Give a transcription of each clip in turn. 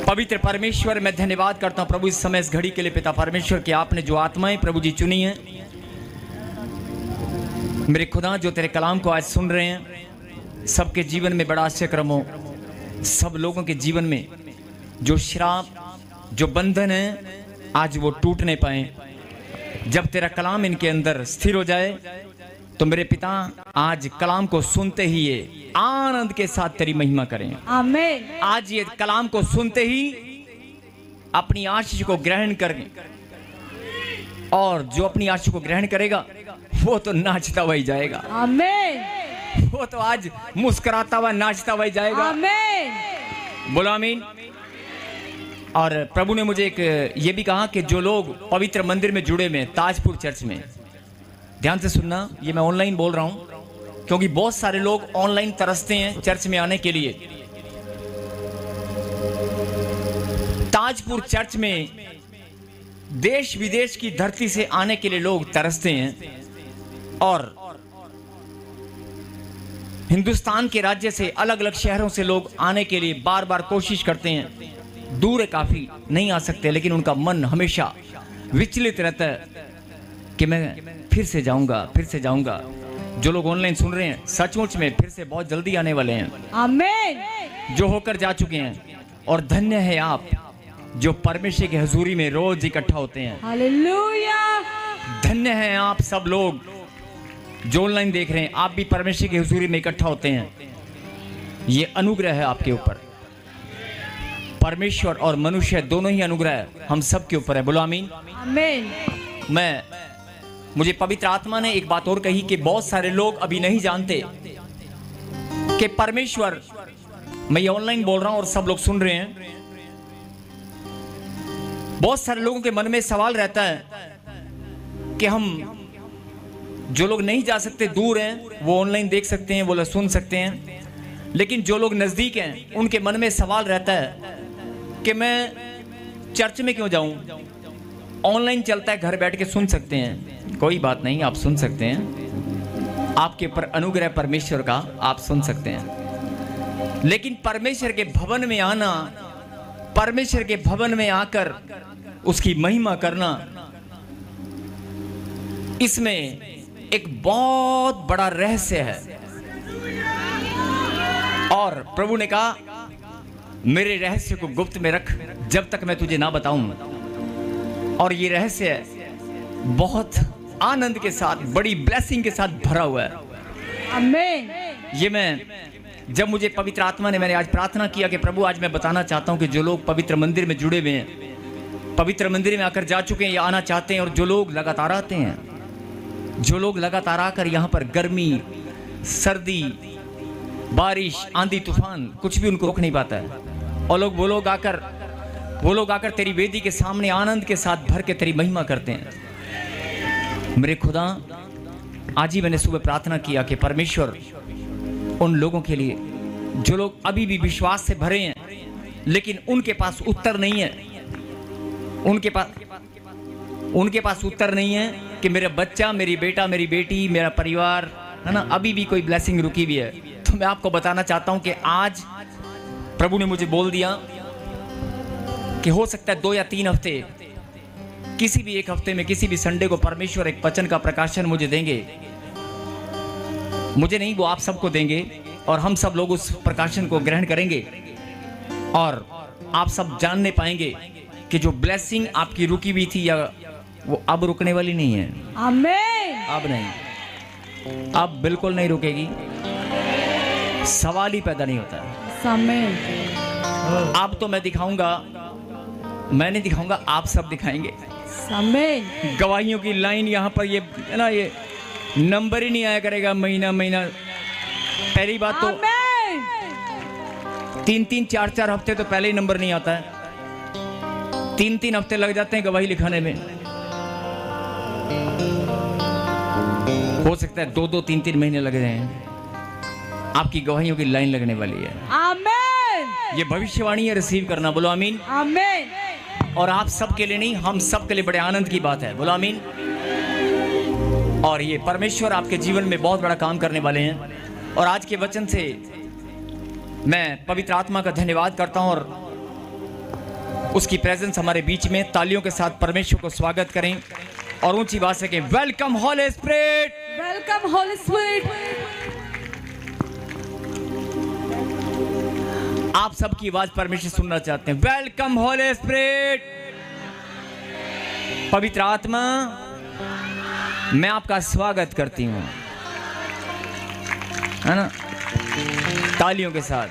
पवित्र परमेश्वर, मैं धन्यवाद करता हूं प्रभु इस समय इस घड़ी के लिए पिता परमेश्वर कि आपने जो आत्माएं प्रभु जी चुनी हैं मेरे खुदा, जो तेरे कलाम को आज सुन रहे हैं, सबके जीवन में बड़ा आश्चर्यक्रम हो। सब लोगों के जीवन में जो श्राप, जो बंधन है, आज वो टूटने पाए। जब तेरा कलाम इनके अंदर स्थिर हो जाए तो मेरे पिता आज कलाम को सुनते ही ये आनंद के साथ तेरी महिमा करें। आमीन। आज ये कलाम को सुनते ही अपनी आशीष को ग्रहण करें, और जो अपनी आशीष को ग्रहण करेगा वो तो नाचता हुआ ही जाएगा। आमीन। वो तो आज मुस्कुराता हुआ नाचता हुआ ही जाएगा। आमीन। बोलो आमीन। और प्रभु ने मुझे एक ये भी कहा कि जो लोग पवित्र मंदिर में जुड़े हुए ताजपुर चर्च में, ध्यान से सुनना, ये मैं ऑनलाइन बोल रहा हूं क्योंकि बहुत सारे लोग ऑनलाइन तरसते हैं चर्च में आने के लिए। ताजपुर चर्च में देश विदेश की धरती से आने के लिए लोग तरसते हैं, और हिंदुस्तान के राज्य से अलग अलग शहरों से लोग आने के लिए बार बार कोशिश करते हैं। दूर है, काफी नहीं आ सकते, लेकिन उनका मन हमेशा विचलित रहता है कि मैं फिर से जाऊंगा, फिर से जाऊंगा। जो लोग ऑनलाइन सुन रहे हैं, सचमुच में फिर से बहुत जल्दी आने वाले हैं। आमीन। जो होकर जा चुके हैं, और धन्य है आप जो परमेश्वर की हजूरी में रोज इकट्ठा होते हैं। हालेलुया। धन्य है आप सब लोग जो ऑनलाइन देख रहे हैं, आप भी परमेश्वर की हुजूरी में इकट्ठा होते हैं। ये अनुग्रह है आपके ऊपर। परमेश्वर और मनुष्य दोनों ही अनुग्रह हम सब के ऊपर है। बोलो आमीन। आमीन। मुझे पवित्र आत्मा ने एक बात और कही कि बहुत सारे लोग अभी नहीं जानते कि परमेश्वर, मैं ये ऑनलाइन बोल रहा हूं और सब लोग सुन रहे हैं, बहुत सारे लोगों के मन में सवाल रहता है कि हम जो लोग नहीं जा सकते, दूर हैं, वो ऑनलाइन देख सकते हैं, वो लोग सुन सकते हैं, लेकिन जो लोग नजदीक हैं उनके मन में सवाल रहता है कि मैं चर्च में क्यों जाऊं, ऑनलाइन चलता है, घर बैठ के सुन सकते हैं। कोई बात नहीं, आप सुन सकते हैं, आपके ऊपर अनुग्रह परमेश्वर का, आप सुन सकते हैं। लेकिन परमेश्वर के भवन में आना, परमेश्वर के भवन में आकर उसकी महिमा करना, इसमें एक बहुत बड़ा रहस्य है। और प्रभु ने कहा मेरे रहस्य को गुप्त में रख जब तक मैं तुझे ना बताऊं। और ये रहस्य बहुत आनंद के साथ, बड़ी ब्लेसिंग के साथ भरा हुआ है। आमीन। ये जब मुझे पवित्र आत्मा ने, मैंने आज प्रार्थना किया कि प्रभु आज मैं बताना चाहता हूं कि जो लोग पवित्र मंदिर में जुड़े हुए हैं, पवित्र मंदिर में आकर जा चुके हैं या आना चाहते हैं, और जो लोग लगातार आते हैं, जो लोग लगातार आकर यहाँ पर गर्मी, सर्दी, बारिश, आंधी, तूफान, कुछ भी उनको रोक नहीं पाता है, और वो लोग आकर तेरी वेदी के सामने आनंद के साथ भर के तेरी महिमा करते हैं। मेरे खुदा, आज ही मैंने सुबह प्रार्थना किया कि परमेश्वर उन लोगों के लिए जो लोग अभी भी विश्वास से भरे हैं लेकिन उनके पास उत्तर नहीं है, उनके पास उत्तर नहीं है कि मेरा बच्चा, मेरी बेटा, मेरी बेटी, मेरा परिवार है ना, अभी भी कोई ब्लेसिंग रुकी हुई है। तो मैं आपको बताना चाहता हूं कि आज प्रभु ने मुझे बोल दिया कि हो सकता है 2 या 3 हफ्ते, किसी भी एक हफ्ते में, किसी भी संडे को परमेश्वर एक वचन का प्रकाशन मुझे देंगे। मुझे नहीं, वो आप सबको देंगे, और हम सब लोग उस प्रकाशन को ग्रहण करेंगे, और आप सब जानने पाएंगे कि जो ब्लेसिंग आपकी रुकी हुई थी या वो अब रुकने वाली नहीं है। आमीन। अब नहीं, अब बिल्कुल नहीं रुकेगी, सवाल ही पैदा नहीं होता है। आमीन। अब तो मैं दिखाऊंगा, मैं नहीं दिखाऊंगा, आप सब दिखाएंगे। आमीन। गवाहियों की लाइन यहाँ पर, ये है ना, ये नंबर ही नहीं आया करेगा महीना महीना। पहली बात तो 3-3, 4-4 हफ्ते तो पहले ही नंबर नहीं आता है, 3-3 हफ्ते लग जाते हैं गवाही लिखाने में। हो सकता है 2-2, 3-3 महीने लग रहे हैं। आपकी गवाहियों की लाइन लगने वाली है। आमीन। ये भविष्यवाणी है, रिसीव करना। बोलो आमीन। आमीन। और आप सब के लिए नहीं, हम सब के लिए बड़े आनंद की बात है। बोलो आमीन। और ये परमेश्वर आपके जीवन में बहुत बड़ा काम करने वाले हैं। और आज के वचन से मैं पवित्र आत्मा का धन्यवाद करता हूं, और उसकी प्रेजेंस हमारे बीच में। तालियों के साथ परमेश्वर को स्वागत करें और ऊंची बात से कहें, welcome Holi spirit, welcome Holi spirit. आप सबकी आवाज परमेश्वर सुनना चाहते हैं। Welcome Holi spirit. पवित्र आत्मा, मैं आपका स्वागत करती हूं, है ना? तालियों के साथ।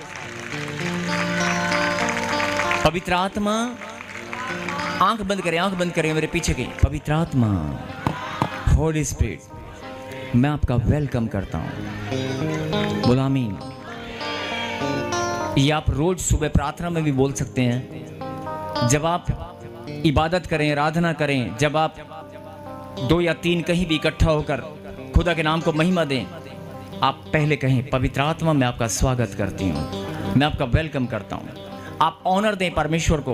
पवित्र आत्मा, आंख बंद करें, आंख बंद करें, मेरे पीछे की। पवित्र आत्मा, होली स्पिरिट, मैं आपका वेलकम करता हूं। बोलो आमीन। ये आप रोज सुबह प्रार्थना में भी बोल सकते हैं। जब आप इबादत करें, आराधना करें, जब आप 2 या 3 कहीं भी इकट्ठा होकर खुदा के नाम को महिमा दें, आप पहले कहें, पवित्र आत्मा, मैं आपका स्वागत करती हूँ, मैं आपका वेलकम करता हूँ। आप ऑनर दें परमेश्वर को।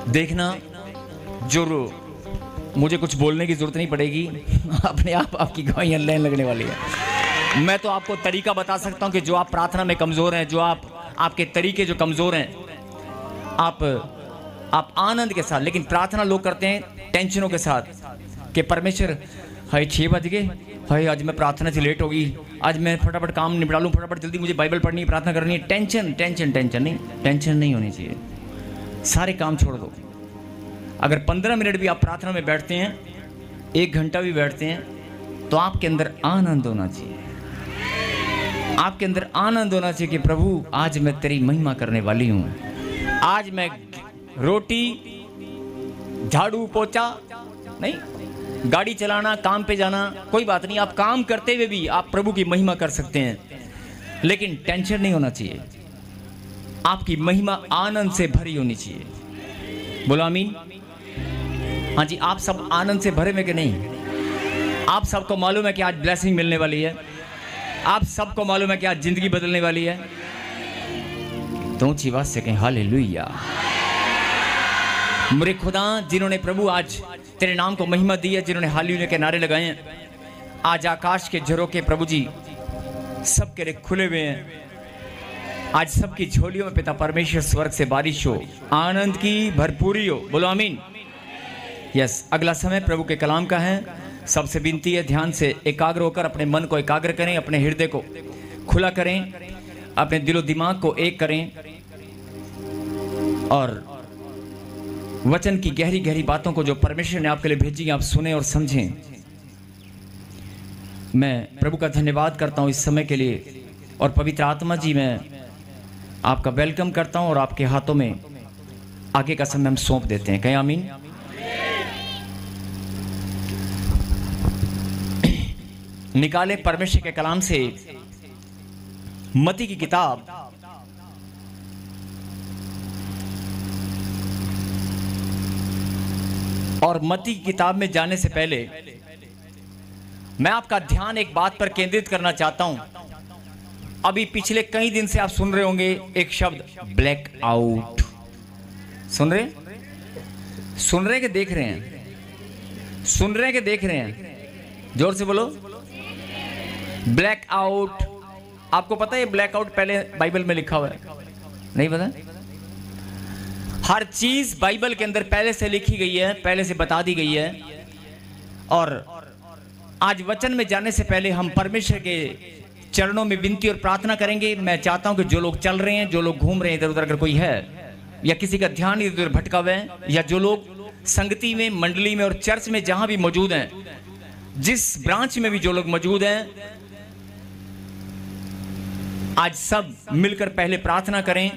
देखना, जो मुझे कुछ बोलने की जरूरत नहीं पड़ेगी, अपने आप आपकी गवाहियाँ लेने लगने वाली है। मैं तो आपको तरीका बता सकता हूँ कि जो आप प्रार्थना में कमज़ोर हैं, जो आपके तरीके जो कमज़ोर हैं, आप आनंद के साथ, लेकिन प्रार्थना लोग करते हैं टेंशनों के साथ कि परमेश्वर, हाय 6 बज गए, हाय आज मैं प्रार्थना से लेट होगी, आज मैं फटाफट काम निपटा लूँ, फटाफट जल्दी मुझे बाइबल पढ़नी है, प्रार्थना करनी है। टेंशन टेंशन टेंशन नहीं, टेंशन नहीं होनी चाहिए। सारे काम छोड़ दो। अगर 15 मिनट भी आप प्रार्थना में बैठते हैं, 1 घंटा भी बैठते हैं, तो आपके अंदर आनंद होना चाहिए। आपके अंदर आनंद होना चाहिए कि प्रभु, आज मैं तेरी महिमा करने वाली हूँ। आज मैं रोटी, झाड़ू, पोछा नहीं, गाड़ी चलाना, काम पे जाना, कोई बात नहीं। आप काम करते हुए भी आप प्रभु की महिमा कर सकते हैं, लेकिन टेंशन नहीं होना चाहिए। आपकी महिमा आनंद से भरी होनी चाहिए। बोलो आमीन। हाँ जी, आप सब आनंद से भरे में कि नहीं? आप सबको मालूम है कि आज ब्लेसिंग मिलने वाली है। आप सबको मालूम है कि आज जिंदगी बदलने वाली है। तो ऊंची आवाज से कहें, हालेलुया। मेरे खुदा, जिन्होंने प्रभु आज तेरे नाम को महिमा दी है, जिन्होंने हालेलुया के नारे लगाए हैं, आज आकाश के झरोखे प्रभु जी सबके लिए खुले हुए हैं। आज सबकी झोलियों में पिता परमेश्वर स्वर्ग से बारिश हो, आनंद की भरपूरी हो। बोलो आमीन। यस, अगला समय प्रभु के कलाम का है। सबसे विनती है, ध्यान से एकाग्र होकर अपने मन को एकाग्र करें, अपने हृदय को खुला करें, अपने दिलो दिमाग को एक करें और वचन की गहरी गहरी बातों को जो परमेश्वर ने आपके लिए भेजी, आप सुने और समझें। मैं प्रभु का धन्यवाद करता हूं इस समय के लिए। और पवित्र आत्मा जी, मैं आपका वेलकम करता हूं और आपके हाथों में आगे का समय हम सौंप देते हैं। कहें आमीन। निकाले परमेश्वर के कलाम से मत्ती की किताब, और मत्ती की किताब में जाने से पहले मैं आपका ध्यान एक बात पर केंद्रित करना चाहता हूं। अभी पिछले कई दिन से आप सुन रहे होंगे एक शब्द, ब्लैक आउट। सुन रहे कि देख रहे हैं? सुन रहे हैं कि देख रहे हैं? जोर से बोलो। Black out. आपको पता है ब्लैक आउट पहले बाइबल में लिखा हुआ है? नहीं पता? हर चीज बाइबल के अंदर पहले से लिखी गई है, पहले से बता दी गई है। और आज वचन में जाने से पहले हम परमेश्वर के चरणों में विनती और प्रार्थना करेंगे। मैं चाहता हूं कि जो लोग चल रहे हैं, जो लोग घूम रहे हैं इधर उधर, अगर कोई है या किसी का ध्यान इधर उधर भटका हुआ है, या जो लोग संगति में, मंडली में और चर्च में जहां भी मौजूद हैं, जिस ब्रांच में भी जो लोग मौजूद हैं, आज सब मिलकर पहले प्रार्थना करें।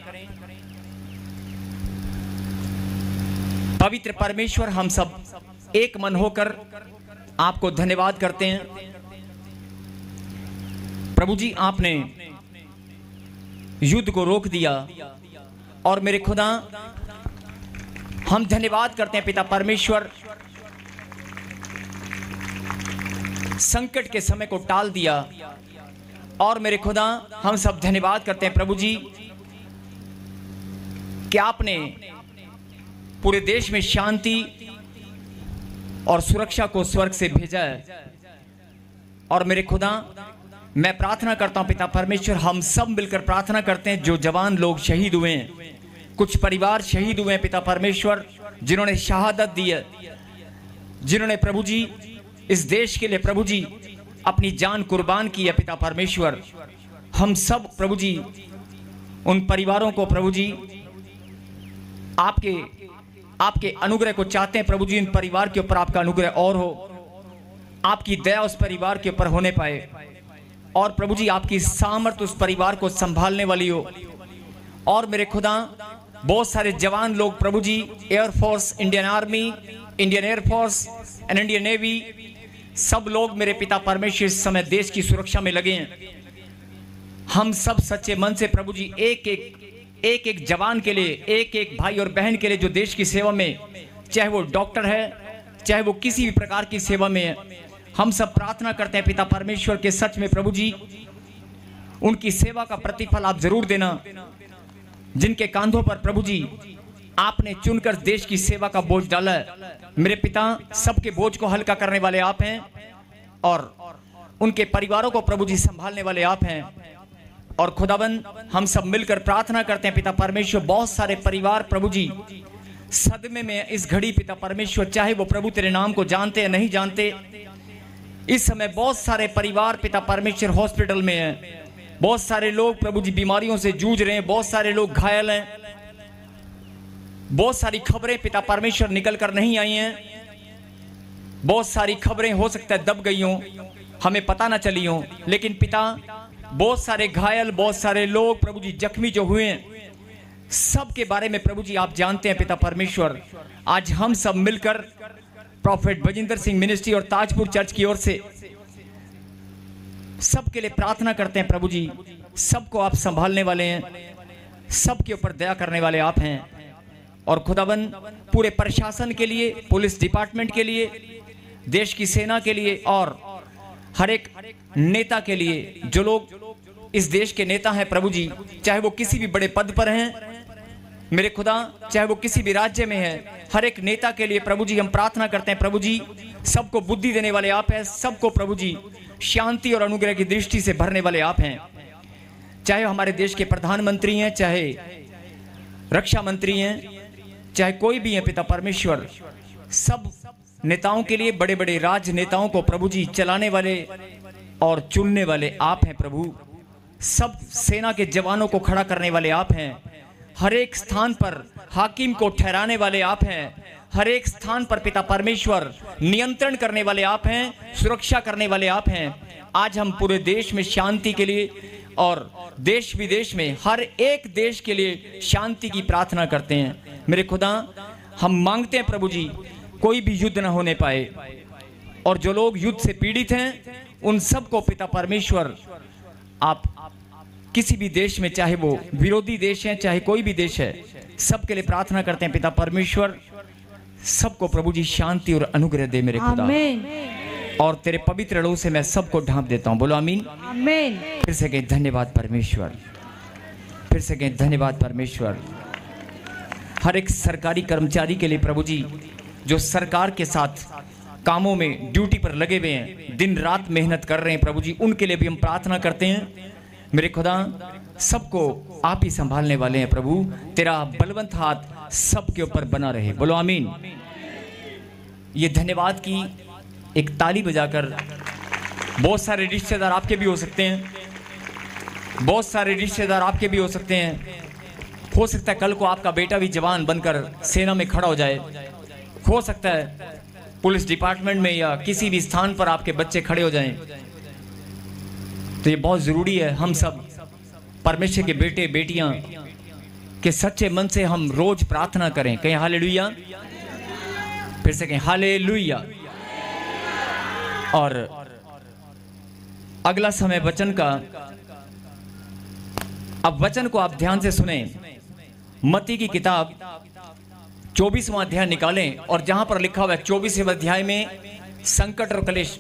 पवित्र परमेश्वर, हम सब एक मन होकर आपको धन्यवाद करते हैं। प्रभु जी, आपने युद्ध को रोक दिया और मेरे खुदा, हम धन्यवाद करते हैं पिता परमेश्वर, संकट के समय को टाल दिया। और मेरे खुदा, हम सब धन्यवाद करते हैं प्रभु जी कि आपने पूरे देश में शांति और सुरक्षा को स्वर्ग से भेजा है। और मेरे खुदा, मैं प्रार्थना करता हूं पिता परमेश्वर, हम सब मिलकर प्रार्थना करते हैं जो जवान लोग शहीद हुए हैं, कुछ परिवार शहीद हुए हैं पिता परमेश्वर, जिन्होंने शहादत दी है, जिन्होंने प्रभु जी इस देश के लिए प्रभु जी अपनी जान कुर्बान की है पिता परमेश्वर। हम सब प्रभु जी उन परिवारों को प्रभु जी आपके अनुग्रह को चाहते हैं प्रभु जी। इन परिवार के ऊपर आपका अनुग्रह और हो, आपकी दया उस परिवार के ऊपर होने पाए, और प्रभु जी आपकी सामर्थ उस परिवार को संभालने वाली हो। और मेरे खुदा बहुत सारे जवान लोग Prabhu ji, air force, Indian army, Indian air force and Indian navy, सब लोग मेरे पिता परमेश्वर इस समय देश की सुरक्षा में लगे हैं। हम सब सच्चे मन से प्रभु जी एक एक जवान के लिए, एक एक भाई और बहन के लिए जो देश की सेवा में, चाहे वो डॉक्टर है, चाहे वो किसी भी प्रकार की सेवा में है, हम सब प्रार्थना करते हैं पिता परमेश्वर के सच में प्रभु जी उनकी सेवा का प्रतिफल आप जरूर देना। जिनके कांधों पर प्रभु जी आपने चुनकर देश की सेवा का बोझ डाला है, मेरे पिता सबके बोझ को हल्का करने वाले आप हैं, और उनके परिवारों को प्रभु जी संभालने वाले आप हैं। और खुदाबंद हम सब मिलकर प्रार्थना करते हैं पिता परमेश्वर, बहुत सारे परिवार प्रभु जी सदमे में इस घड़ी पिता परमेश्वर, चाहे वो प्रभु तेरे नाम को जानते या नहीं जानते, इस समय बहुत सारे परिवार पिता परमेश्वर हॉस्पिटल में हैं, बहुत सारे लोग प्रभु जी बीमारियों से जूझ रहे हैं, बहुत सारे लोग घायल हैं, बहुत सारी खबरें पिता परमेश्वर निकल कर नहीं आई हैं, बहुत सारी खबरें हो सकता है दब गई हों, हमें पता ना चली हों, लेकिन पिता बहुत सारे घायल, बहुत सारे लोग प्रभु जी जख्मी जो हुए हैं, सब के बारे में प्रभु जी आप जानते हैं पिता परमेश्वर। आज हम सब मिलकर प्रॉफेट बजिंदर सिंह मिनिस्ट्री और ताजपुर चर्च की ओर से सबके लिए प्रार्थना करते हैं प्रभु जी। सबको आप संभालने वाले हैं, सबके ऊपर दया करने वाले आप हैं। और खुदाबंद पूरे प्रशासन के लिए, पुलिस डिपार्टमेंट के लिए, देश की सेना के लिए और हर एक नेता के लिए, जो लोग इस देश के नेता हैं प्रभु जी, चाहे वो किसी भी बड़े पद पर हैं मेरे खुदा, चाहे वो किसी भी राज्य में है, हर एक नेता के लिए प्रभु जी हम प्रार्थना करते हैं प्रभु जी। सबको बुद्धि देने वाले आप हैं, सबको प्रभु जी शांति और अनुग्रह की दृष्टि से भरने वाले आप हैं। चाहे हमारे देश के प्रधानमंत्री हैं, चाहे रक्षा मंत्री हैं, चाहे कोई भी है पिता परमेश्वर, सब नेताओं के लिए, बड़े बड़े राजनेताओं को प्रभु जी चलाने वाले और चुनने वाले आप हैं प्रभु। सब सेना के जवानों को खड़ा करने वाले आप हैं, हर एक स्थान पर हाकिम को ठहराने वाले आप हैं, हर एक स्थान पर पिता परमेश्वर नियंत्रण करने वाले आप हैं, सुरक्षा करने वाले आप हैं। आज हम पूरे देश में शांति के लिए और देश विदेश में हर एक देश के लिए शांति की प्रार्थना करते हैं मेरे खुदा। हम मांगते हैं प्रभु जी कोई भी युद्ध ना होने पाए, और जो लोग युद्ध से पीड़ित हैं उन सबको पिता परमेश्वर आप किसी भी देश में, चाहे वो विरोधी देश है चाहे कोई भी देश है, सबके लिए प्रार्थना करते हैं पिता परमेश्वर। सबको प्रभु जी शांति और अनुग्रह दे मेरे खुदा, और तेरे पवित्र लहू से मैं सबको ढांप देता हूं। बोलो आमीन। आमीन। फिर से कहें धन्यवाद परमेश्वर, फिर से कहें धन्यवाद परमेश्वर। हर एक सरकारी कर्मचारी के लिए प्रभु जी, जो सरकार के साथ कामों में ड्यूटी पर लगे हुए हैं, दिन रात मेहनत कर रहे हैं प्रभु जी, उनके लिए भी हम प्रार्थना करते हैं मेरे खुदा। सबको आप ही संभालने वाले हैं प्रभु, तेरा बलवंत हाथ सबके ऊपर बना रहे। बोलो आमीन। ये धन्यवाद की एक ताली बजाकर, बहुत सारे रिश्तेदार आपके भी हो सकते हैं, बहुत सारे रिश्तेदार आपके भी हो सकते हैं। हो सकता है कल को आपका बेटा भी जवान बनकर सेना में खड़ा हो जाए, हो सकता है पुलिस डिपार्टमेंट में या किसी भी स्थान पर आपके बच्चे खड़े हो जाएं। तो ये बहुत ज़रूरी है हम सब परमेश्वर के बेटे बेटियां के सच्चे मन से हम रोज प्रार्थना करें। कहें हालेलुया, फिर से कहें हालेलुया। और अगला समय वचन का, अब वचन को आप ध्यान से सुने। मत्ती की किताब 24वां अध्याय निकालें, और जहां पर लिखा हुआ है 24वें अध्याय में संकट और क्लेश,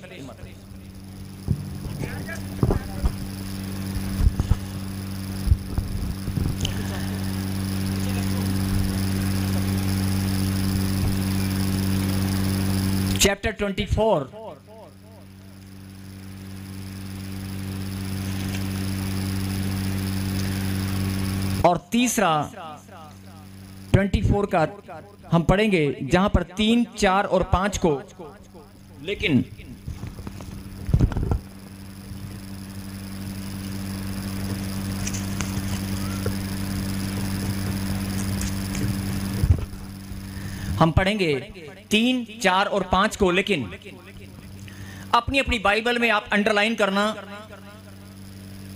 चैप्टर 24 और तीसरा 24 का हम पढ़ेंगे, जहां पर 3, 4 और 5 को, लेकिन हम पढ़ेंगे 3, 4 और 5 को, लेकिन अपनी अपनी बाइबल में आप अंडरलाइन करना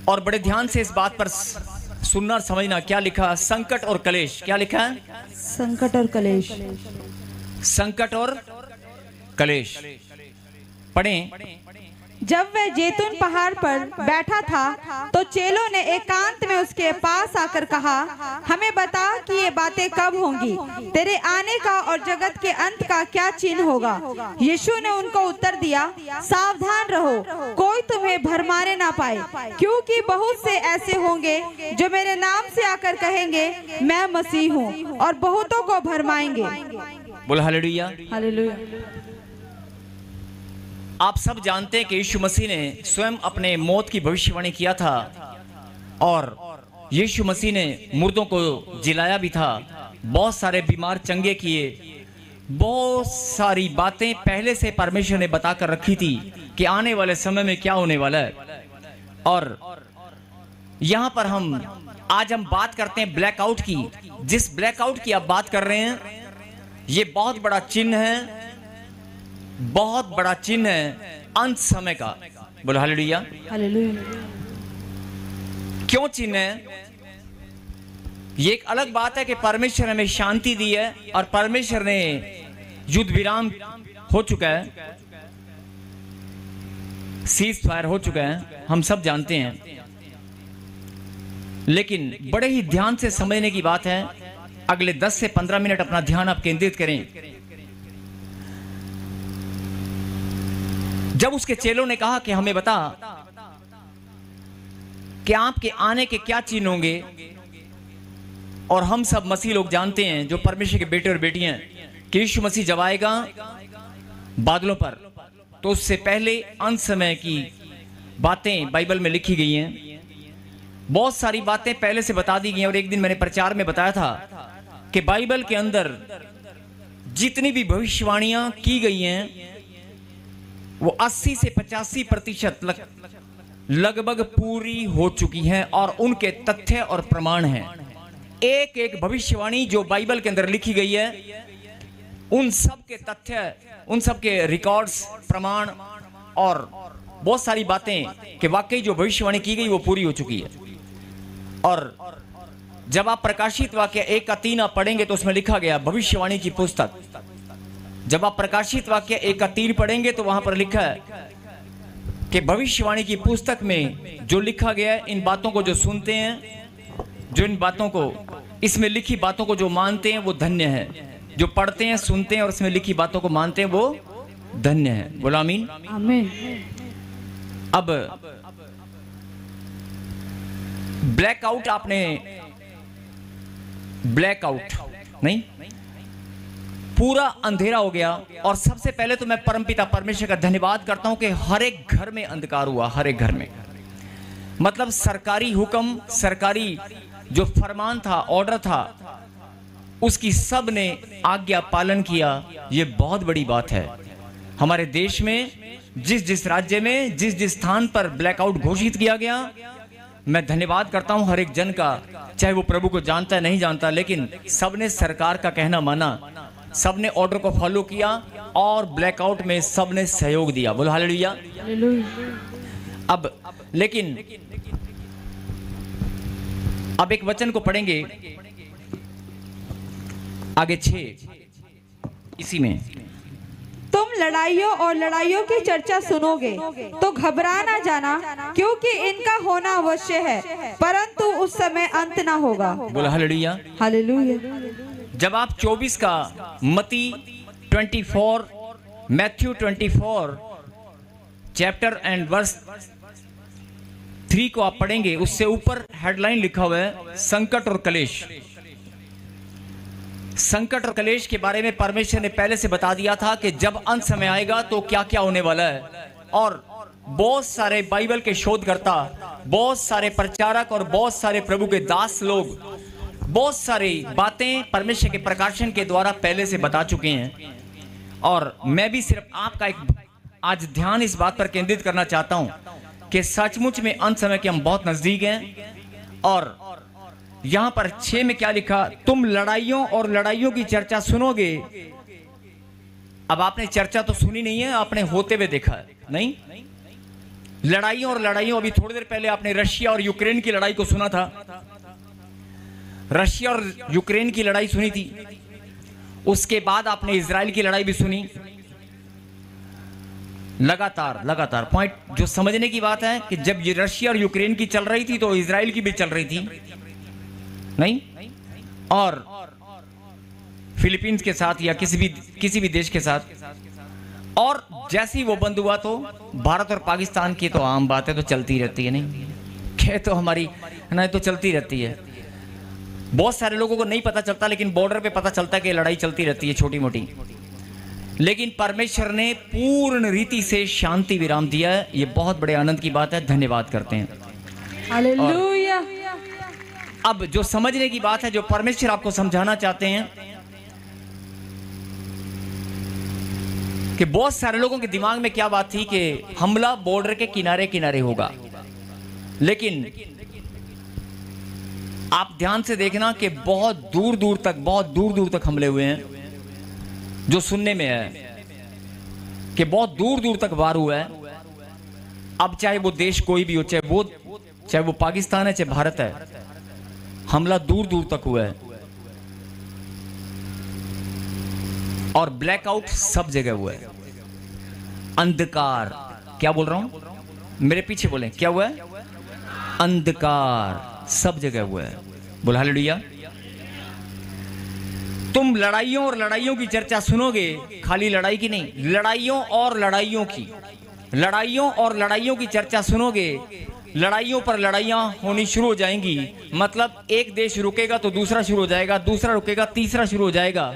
और बड़े ध्यान से इस बात पर सुनना और समझना। क्या लिखा? संकट और कलेश। क्या लिखा है? संकट और कलेश। संकट और कलेश। पढ़ें। जब वह जैतून पहाड़ पर बैठा था तो चेलों ने एकांत में उसके पास आकर कहा, हमें बता कि ये बातें कब होंगी, तेरे आने का और जगत के अंत का क्या चिन्ह होगा। यीशु ने उनको उत्तर दिया, सावधान रहो, कोई तुम्हें भरमाने ना पाए, क्योंकि बहुत से ऐसे होंगे जो मेरे नाम से आकर कहेंगे मैं मसीह हूँ, और बहुतों को भरमाएंगे। बोलो हालेलुया। हालेलुया। आप सब जानते हैं कि यीशु मसीह ने स्वयं अपने मौत की भविष्यवाणी किया था, और यीशु मसीह ने मुर्दों को जिलाया भी था, बहुत सारे बीमार चंगे किए, बहुत सारी बातें पहले से परमेश्वर ने बताकर रखी थी कि आने वाले समय में क्या होने वाला है। और यहां पर आज हम बात करते हैं ब्लैकआउट की। जिस ब्लैकआउट की आप बात कर रहे हैं, ये बहुत बड़ा चिन्ह है, बहुत बड़ा चिन्ह है अंत समय का। बोलो हालेलुया। हालेलुया। क्यों चिन्ह है? ये एक अलग बात है कि परमेश्वर हमें शांति दी है और परमेश्वर ने युद्ध विराम हो चुका है, सीज फायर हो चुका है, हम सब जानते हैं। लेकिन बड़े ही ध्यान से समझने की बात है। अगले 10 से 15 मिनट अपना ध्यान आप केंद्रित करें। जब उसके चेलों ने कहा कि हमें बता कि आपके आने के क्या चिन्ह होंगे, और हम सब मसीह लोग जानते हैं, जो परमेश्वर के बेटे और बेटियां, कि यीशु मसीह जब आएगा बादलों पर, तो उससे पहले अंत समय की बातें बाइबल में लिखी गई हैं। बहुत सारी बातें पहले से बता दी गई हैं। और एक दिन मैंने प्रचार में बताया था कि बाइबल के अंदर जितनी भी भविष्यवाणियां की गई हैं, वो 80 से 85% लगभग पूरी हो चुकी हैं, और उनके तथ्य और प्रमाण हैं। एक एक भविष्यवाणी जो बाइबल के अंदर लिखी गई है, उन सब के तथ्य, उन सब के रिकॉर्ड्स, प्रमाण और बहुत सारी बातें कि वाकई जो भविष्यवाणी की गई वो पूरी हो चुकी है। और जब आप प्रकाशित वाक्य 1 का 3 आप पढ़ेंगे तो उसमें लिखा गया भविष्यवाणी की पुस्तक। जब आप प्रकाशित वाक्य 1 का 3 पढ़ेंगे तो वहां पर लिखा है कि भविष्यवाणी की पुस्तक में जो लिखा गया है, इन बातों को जो सुनते हैं, जो इन बातों को, इसमें लिखी बातों को जो मानते हैं वो धन्य है। जो पढ़ते हैं, सुनते हैं और इसमें लिखी बातों को मानते हैं वो धन्य है। बोलो आमीन। आमीन। अब ब्लैकआउट, आपने ब्लैकआउट नहीं, पूरा अंधेरा हो गया। और सबसे पहले तो मैं परमपिता परमेश्वर का धन्यवाद करता हूं कि हर एक घर में अंधकार हुआ, हर एक घर में। मतलब सरकारी हुक्म, सरकारी जो फरमान था, ऑर्डर था, उसकी सब ने आज्ञा पालन किया। ये बहुत बड़ी बात है। हमारे देश में जिस जिस राज्य में जिस जिस स्थान पर ब्लैकआउट घोषित किया गया, मैं धन्यवाद करता हूं हर एक जन का, चाहे वो प्रभु को जानता है नहीं जानता, लेकिन सबने सरकार का कहना माना, सबने ऑर्डर को फॉलो किया और ब्लैकआउट में सबने सहयोग दिया। बोलो हालेलुया। अब लेकिन अब एक वचन को पढ़ेंगे आगे 6, इसी में, तुम लड़ाइयों और लड़ाइयों की चर्चा सुनोगे तो घबरा ना जाना, क्योंकि इनका होना अवश्य है, परंतु उस समय अंत ना होगा। बोलो हालेलुया। हालेलुया। जब आप 24 का मती 24, मैथ्यू 24 चैप्टर एंड वर्स 3 को आप पढ़ेंगे, उससे ऊपर हेडलाइन लिखा हुआ है संकट और कलेश। संकट और कलेश के बारे में परमेश्वर ने पहले से बता दिया था कि जब अंत समय आएगा तो क्या क्या होने वाला है। और बहुत सारे बाइबल के शोधकर्ता, बहुत सारे प्रचारक और बहुत सारे प्रभु के दास लोग बहुत सारी बातें परमेश्वर के प्रकाशन के द्वारा पहले से बता चुके हैं, और मैं भी सिर्फ आपका एक आज ध्यान इस बात पर केंद्रित करना चाहता हूं कि सचमुच में अंत समय के हम बहुत नजदीक हैं। और यहां पर 6 में क्या लिखा, तुम लड़ाइयों और लड़ाइयों की चर्चा सुनोगे। अब आपने चर्चा तो सुनी नहीं है, आपने होते हुए देखा है, नहीं? लड़ाइयों और लड़ाइयों, अभी थोड़ी देर पहले आपने रशिया और यूक्रेन की लड़ाई को सुना था, रशिया और यूक्रेन की लड़ाई सुनी थी। उसके बाद आपने इजराइल की लड़ाई भी सुनी। लगातार लगातार पॉइंट जो समझने की बात है कि जब ये रशिया और यूक्रेन की चल रही थी तो इजराइल की भी चल रही थी, नहीं? और फिलीपींस के साथ या किसी भी देश के साथ। और जैसे ही वो बंद हुआ तो भारत और पाकिस्तान की तो आम बातें तो चलती रहती है, नहीं? क्या तो हमारी ना तो चलती रहती है। बहुत सारे लोगों को नहीं पता चलता, लेकिन बॉर्डर पे पता चलता है कि लड़ाई चलती रहती है छोटी मोटी। लेकिन परमेश्वर ने पूर्ण रीति से शांति विराम दिया है, ये बहुत बड़े आनंद की बात है। धन्यवाद करते हैं। हालेलुया। अब जो समझने की बात है, जो परमेश्वर आपको समझाना चाहते हैं, कि बहुत सारे लोगों के दिमाग में क्या बात थी कि हमला बॉर्डर के किनारे किनारे होगा, लेकिन आप ध्यान से देखना कि बहुत दूर दूर तक हमले हुए हैं। जो सुनने में है कि बहुत दूर दूर तक वार हुआ है। अब चाहे वो देश कोई भी हो, चाहे वो पाकिस्तान है, चाहे भारत है, हमला दूर दूर तक हुआ है। और ब्लैकआउट सब जगह हुआ है। अंधकार, क्या बोल रहा हूं, मेरे पीछे बोले, क्या हुआ है? अंधकार सब जगह हुआ है। बोल हालेलुया। तुम लड़ाइयों और लड़ाइयों की चर्चा सुनोगे, खाली लड़ाई की नहीं, लड़ाइयों और लड़ाइयों की चर्चा सुनोगे। लड़ाइयों पर लड़ाइयां होनी शुरू हो जाएंगी। मतलब एक देश रुकेगा तो दूसरा शुरू हो जाएगा, दूसरा रुकेगा तीसरा शुरू हो जाएगा,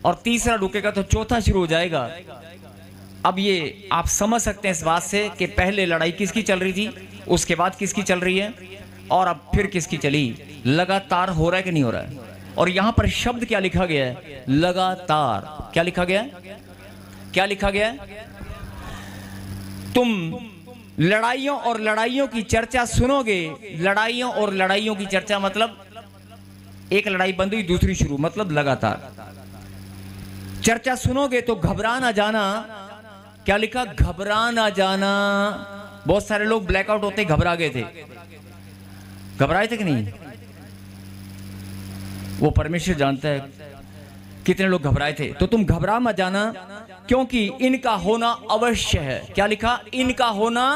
और तीसरा रुकेगा तो चौथा शुरू हो जाएगा। अब ये आप समझ सकते हैं इस बात से कि पहले लड़ाई किसकी चल रही थी, उसके बाद किसकी चल रही है, और अब फिर किसकी चली। लगातार हो रहा है कि नहीं हो रहा है? और यहां पर शब्द क्या लिखा गया है? लगातार। क्या लिखा गया है? क्या लिखा गया है? तुम लड़ाइयों और लड़ाइयों की चर्चा सुनोगे। लड़ाइयों और लड़ाइयों की चर्चा मतलब एक लड़ाई बंद हुई दूसरी शुरू, मतलब लगातार चर्चा सुनोगे तो घबरा ना जाना। क्या लिखा? घबरा ना जाना। बहुत सारे लोग ब्लैकआउट होते घबरा गए थे। घबराए थे कि नहीं? वो परमेश्वर जानता है कितने लोग घबराए थे। तो तुम घबरा मत जाना, क्योंकि इनका होना अवश्य है। क्या लिखा? इनका होना।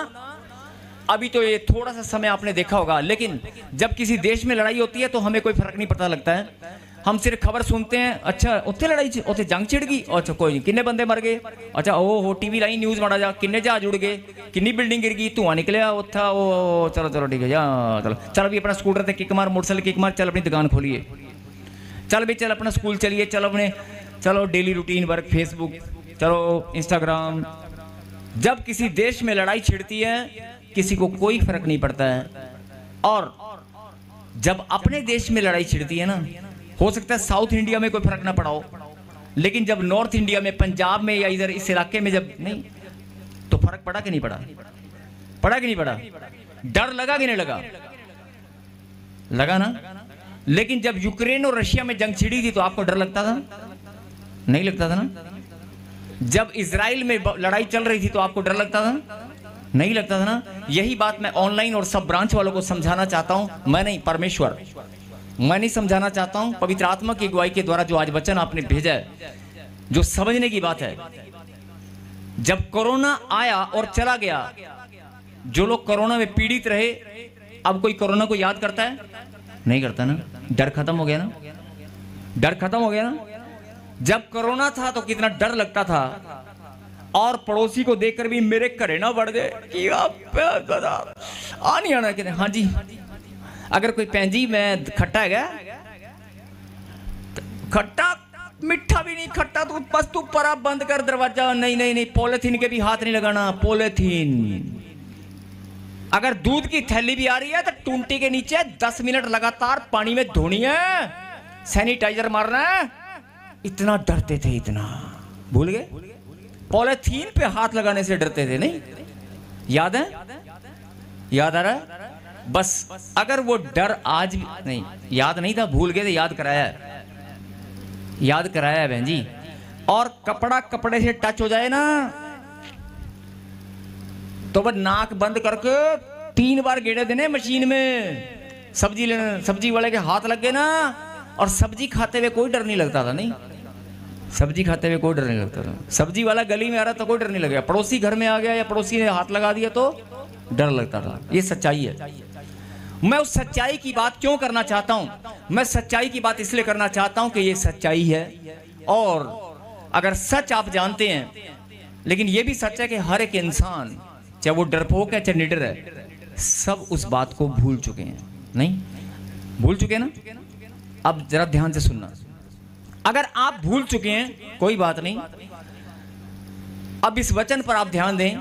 अभी तो ये थोड़ा सा समय आपने देखा होगा, लेकिन जब किसी देश में लड़ाई होती है तो हमें कोई फर्क नहीं पड़ता लगता है। हम सिर्फ खबर सुनते हैं, अच्छा उत्थे लड़ाई उत्थे जंग छिड़ गई, अच्छा कोई नहीं, किन्ने बंदे मर गए, अच्छा ओ टीवी लाई न्यूज़ माड़ा जा, किन्ने जहाज उड़ गए, किन्नी बिल्डिंग गिर गई, धुआं निकलिया उत्था, ओ चलो चलो ठीक है जा, चल भी अपना स्कूटर ते किक मार, मोटरसाइकिल किक मार, चल अपनी दुकान खोलिए, चल भी चल अपना स्कूल चलिए, चलो डेली रूटीन वर्क, फेसबुक, चलो इंस्टाग्राम। जब किसी देश में लड़ाई छिड़ती है किसी को कोई फर्क नहीं पड़ता है। और जब अपने देश में लड़ाई छिड़ती है ना, हो सकता है साउथ इंडिया में कोई फर्क ना पड़ा हो, लेकिन जब नॉर्थ इंडिया में, पंजाब में या इधर इस इलाके में जब नहीं, तो फर्क पड़ा कि नहीं पड़ा? पड़ा कि नहीं पड़ा? डर लगा कि नहीं लगा? लगा ना। लेकिन जब यूक्रेन और रशिया में जंग छिड़ी थी तो आपको डर लगता था? नहीं लगता था ना। जब इजराइल में लड़ाई चल रही थी तो आपको डर लगता था? नहीं लगता था ना। यही बात मैं ऑनलाइन और सब ब्रांच वालों को समझाना चाहता हूं। मैं नहीं, परमेश्वर, मैं नहीं समझाना चाहता हूं, पवित्र आत्मा की अगुवाई के द्वारा जो आज वचन आपने भेजा है, जो समझने की बात है। जब कोरोना आया और चला गया, जो लोग कोरोना में पीड़ित रहे, अब कोई कोरोना को याद करता है? नहीं करता ना। डर खत्म हो गया ना। डर खत्म हो गया ना। जब कोरोना था तो कितना डर लगता था, और पड़ोसी को देखकर भी मेरे करे ना बढ़ जाए कि आ नहीं आना कि हाँ जी, अगर कोई पैंजी में खट्टा है, खट्टा मीठा भी नहीं, खट्टा तो बस तू परा बंद कर दरवाजा। नहीं नहीं नहीं, पॉलिथीन के भी हाथ नहीं लगाना। पॉलिथीन अगर दूध की थैली भी आ रही है तो टूंटी के नीचे 10 मिनट लगातार पानी में धोनी है, सैनिटाइजर मारना है। इतना डरते थे, इतना भूल गए। पॉलिथीन पे हाथ लगाने से डरते थे, नहीं याद है? याद आ रहा है? बस अगर वो डर आज भी नहीं, याद नहीं था, भूल गए थे, याद कराया है, याद कराया है बहन जी। और कपड़ा कपड़े से टच हो जाए ना तो वह नाक बंद करके 3 बार गेड़े देने मशीन में। सब्जी लेने, सब्जी वाले के हाथ लग गए ना, और सब्जी खाते हुए कोई डर नहीं लगता था, नहीं सब्जी खाते हुए कोई डर नहीं लगता था। सब्जी वाला गली में आ रहा तो कोई डर नहीं लगा, पड़ोसी घर में आ गया या पड़ोसी ने हाथ लगा दिया तो डर लगता था। ये सच्चाई है। मैं उस सच्चाई की बात क्यों करना चाहता हूं? मैं सच्चाई की बात इसलिए करना चाहता हूं कि ये सच्चाई है। और अगर सच आप जानते हैं, लेकिन ये भी सच है कि हर एक इंसान, चाहे वो डरपोक है चाहे निडर है, सब उस बात को भूल चुके हैं। नहीं भूल चुके हैं ना? अब जरा ध्यान से सुनना। अगर आप भूल चुके हैं कोई बात नहीं, अब इस वचन पर आप ध्यान दें।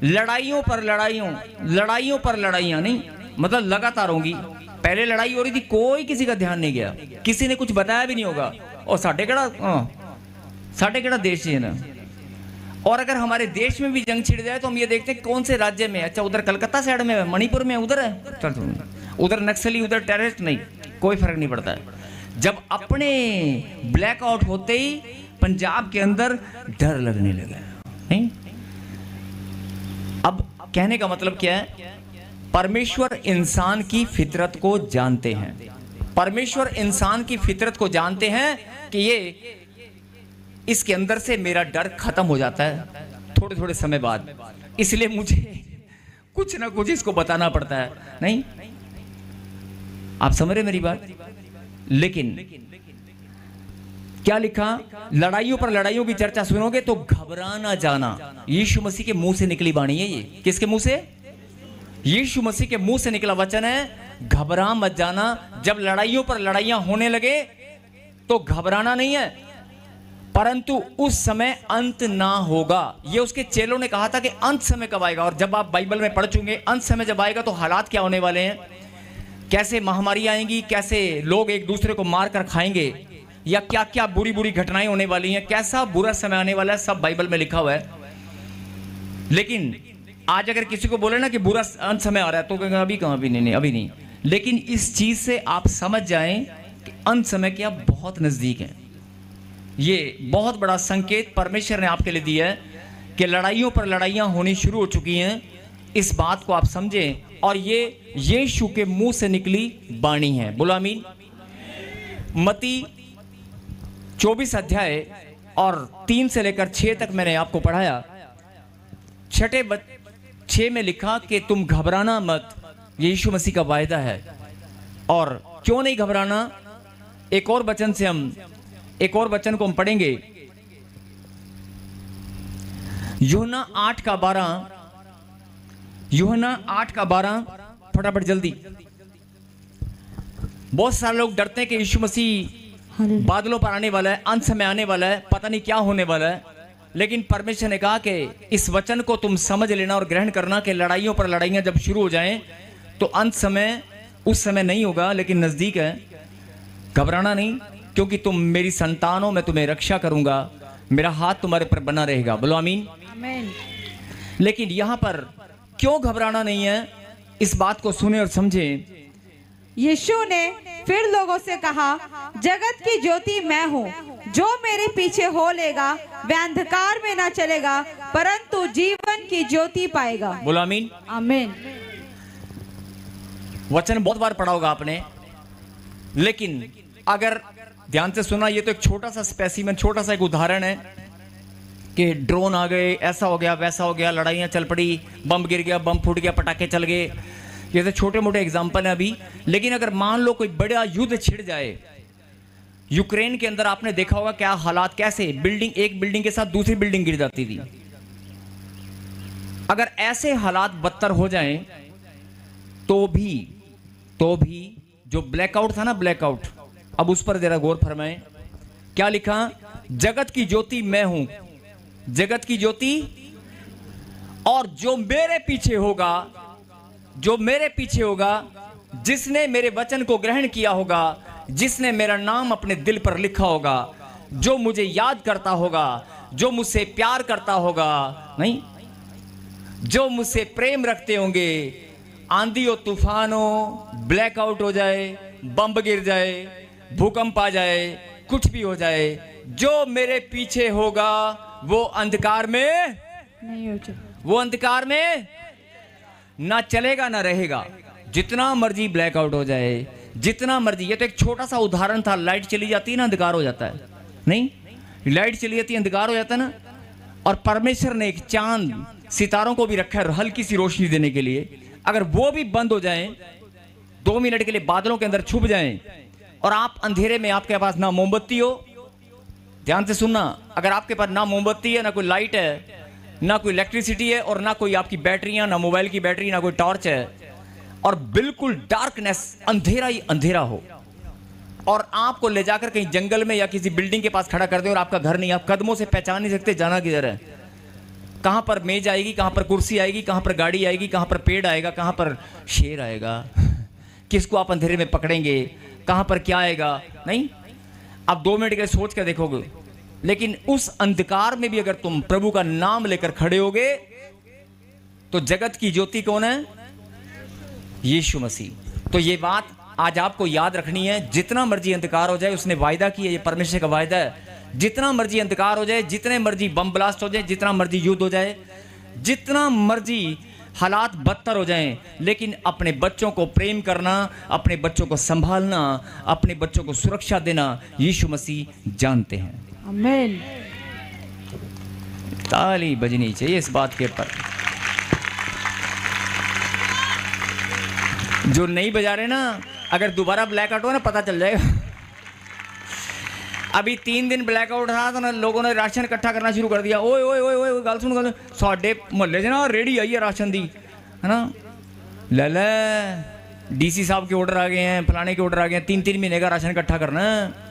लड़ाइयों पर लड़ाइयों, लड़ाइयों पर लड़ाइयां, नहीं मतलब लगातार होंगी। पहले लड़ाई हो रही थी, कोई किसी का ध्यान नहीं गया, किसी ने कुछ बताया भी नहीं होगा। और साढ़े केड़ा देश है ना। और अगर हमारे देश में भी जंग छिड़ जाए तो हम ये देखते हैं कौन से राज्य में। अच्छा उधर कलकत्ता साइड में है, मणिपुर में उधर है, चल उधर नक्सली, उधर टेररिस्ट, नहीं कोई फर्क नहीं पड़ता है। जब अपने ब्लैकआउट होते ही पंजाब के अंदर डर लगने लगा, नहीं? अब कहने का मतलब क्या है? परमेश्वर इंसान की फितरत को जानते हैं। परमेश्वर इंसान की फितरत को जानते हैं कि ये इसके अंदर से मेरा डर खत्म हो जाता है थोड़े थोड़े समय बाद, इसलिए मुझे कुछ ना कुछ इसको बताना पड़ता है। नहीं आप समझ रहे मेरी बात? लेकिन क्या लिखा? लड़ाइयों पर लड़ाइयों की चर्चा सुनोगे तो घबरा ना जाना। यीशु मसीह के मुंह से निकली वाणी है ये। किसके मुंह से? यीशु मसीह के मुंह से निकला वचन है। घबरा मत जाना। जब लड़ाइयों पर लड़ाइयां होने लगे तो घबराना नहीं है, परंतु उस समय अंत ना होगा। ये उसके चेलों ने कहा था कि अंत समय कब आएगा। और जब आप बाइबल में पढ़ चुके, अंत समय जब आएगा तो हालात क्या होने वाले हैं, कैसे महामारी आएंगी, कैसे लोग एक दूसरे को मार कर खाएंगे, या क्या क्या बुरी बुरी घटनाएं होने वाली हैं, कैसा बुरा समय आने वाला है, सब बाइबल में लिखा हुआ है। लेकिन आज अगर किसी को बोले ना कि बुरा अंत समय आ रहा है तो कहेंगे अभी कहाँ, अभी नहीं, अभी नहीं। लेकिन इस चीज से आप समझ जाएं कि अंत समय क्या बहुत नजदीक है। ये बहुत बड़ा संकेत परमेश्वर ने आपके लिए दिया है कि लड़ाइयों पर लड़ाइयां होनी शुरू हो चुकी हैं। इस बात को आप समझें, और ये यीशु के मुंह से निकली वाणी है। बोलो आमीन। मत्ती 24 अध्याय और 3 से लेकर 6 तक मैंने आपको पढ़ाया। 6 में लिखा कि तुम घबराना मत, यीशु मसीह का वायदा है। और क्यों नहीं घबराना? एक और वचन को हम पढ़ेंगे, यूहन्ना 8 का 12। फटाफट जल्दी। बहुत सारे लोग डरते हैं कि यीशु मसीह बादलों पर आने वाला है, अंत समय आने वाला है, पता नहीं क्या होने वाला है। लेकिन परमेश्वर ने कहा कि इस वचन को तुम समझ लेना और ग्रहण करना कि लड़ाइयों पर लड़ाइयां जब शुरू हो जाएं तो अंत समय उस समय नहीं होगा, लेकिन नजदीक है। घबराना नहीं, क्योंकि तुम मेरी संतान हो, मैं तुम्हें रक्षा करूंगा, मेरा हाथ तुम्हारे पर बना रहेगा। बोलो आमीन। आमीन। लेकिन यहां पर क्यों घबराना नहीं है, इस बात को सुने और समझे। यीशु ने फिर लोगों से कहा, जगत की ज्योति मैं हूँ, जो मेरे पीछे हो लेगा वह अंधकार में ना चलेगा परंतु जीवन की ज्योति पाएगा। बोलो आमीन। आमीन। वचन बहुत बार पढ़ा होगा आपने, लेकिन अगर ध्यान से सुना, ये तो एक छोटा सा स्पेसिमेन, छोटा सा एक उदाहरण है कि ड्रोन आ गए, ऐसा हो गया वैसा हो गया, लड़ाइयाँ चल पड़ी, बम गिर गया, बम फूट गया, पटाखे चल गए। ये तो छोटे मोटे एग्जाम्पल है अभी। लेकिन अगर मान लो कोई बड़ा युद्ध छिड़ जाए, यूक्रेन के अंदर आपने देखा होगा क्या हालात, कैसे एक बिल्डिंग के साथ दूसरी बिल्डिंग गिर जाती थी। अगर ऐसे हालात बदतर हो जाएं तो भी जो ब्लैकआउट था ना, ब्लैकआउट, अब उस पर जरा गौर फरमाएं। क्या लिखा? जगत की ज्योति मैं हूं, जगत की ज्योति, और जो मेरे पीछे होगा जो मेरे पीछे होगा, जिसने मेरे वचन को ग्रहण किया होगा, जिसने मेरा नाम अपने दिल पर लिखा होगा, जो मुझे याद करता होगा, जो मुझसे प्यार करता होगा, नहीं, जो मुझसे प्रेम रखते होंगे, आंधी और तूफान हो, ब्लैकआउट हो जाए, बम गिर जाए, भूकंप आ जाए, कुछ भी हो जाए, जो मेरे पीछे होगा वो अंधकार में नहीं हो जाए, वो अंधकार में ना चलेगा ना रहेगा। जितना मर्जी ब्लैकआउट हो जाए, जितना मर्जी, ये तो एक छोटा सा उदाहरण था। लाइट चली जाती है ना, अंधकार हो जाता है, नहीं, लाइट चली जाती है, अंधकार हो जाता है ना। और परमेश्वर ने एक चांद सितारों को भी रखा है हल्की सी रोशनी देने के लिए। अगर वो भी बंद हो जाएं, 2 मिनट के लिए बादलों के अंदर छुप जाएं, और आप अंधेरे में, आपके पास ना मोमबत्ती हो, ध्यान से सुनना, अगर आपके पास ना मोमबत्ती है, ना कोई लाइट है, ना कोई इलेक्ट्रिसिटी है, और ना कोई आपकी बैटरियां, ना मोबाइल की बैटरी, ना कोई टॉर्च है, और बिल्कुल डार्कनेस, अंधेरा ही अंधेरा हो, और आपको ले जाकर कहीं जंगल में या किसी बिल्डिंग के पास खड़ा कर दे, और आपका घर नहीं, आप कदमों से पहचान नहीं सकते जाना किधर है, कहां पर मेज आएगी, कहां पर कुर्सी आएगी, कहां पर गाड़ी आएगी, कहां पर पेड़ आएगा, कहां पर शेर आएगा, किसको आप अंधेरे में पकड़ेंगे, कहां पर क्या आएगा, नहीं, आप 2 मिनट के लिए सोच कर देखोगे। लेकिन उस अंधकार में भी अगर तुम प्रभु का नाम लेकर खड़े होगे, तो जगत की ज्योति कौन है? यीशु मसीह। तो ये बात आज आपको याद रखनी है। जितना मर्जी अंधकार हो जाए, उसने वायदा किया, ये परमेश्वर का वायदा है, जितना मर्जी अंधकार हो जाए, जितने मर्जी बम ब्लास्ट हो जाए, जितना मर्जी युद्ध हो जाए, जितना मर्जी हालात बदतर हो जाएं, लेकिन अपने बच्चों को प्रेम करना, अपने बच्चों को संभालना, अपने बच्चों को सुरक्षा देना यीशु मसीह जानते हैं। आमीन। ताली बजनी चाहिए इस बात के ऊपर। जो नहीं बजा रहे ना, अगर दोबारा ब्लैकआउट हो ना, पता चल जाएगा। अभी 3 दिन ब्लैकआउट रहा तो ना, लोगों ने राशन इकट्ठा करना शुरू कर दिया। ओए ओए ओए ओए, गल सुन, साडे मोहल्ले से ना रेडी आई है राशन दी, है ना, ले डीसी साहब के ऑर्डर आ गए हैं, फलाने के ऑर्डर आ गए हैं, 3-3 महीने का राशन इकट्ठा करना है।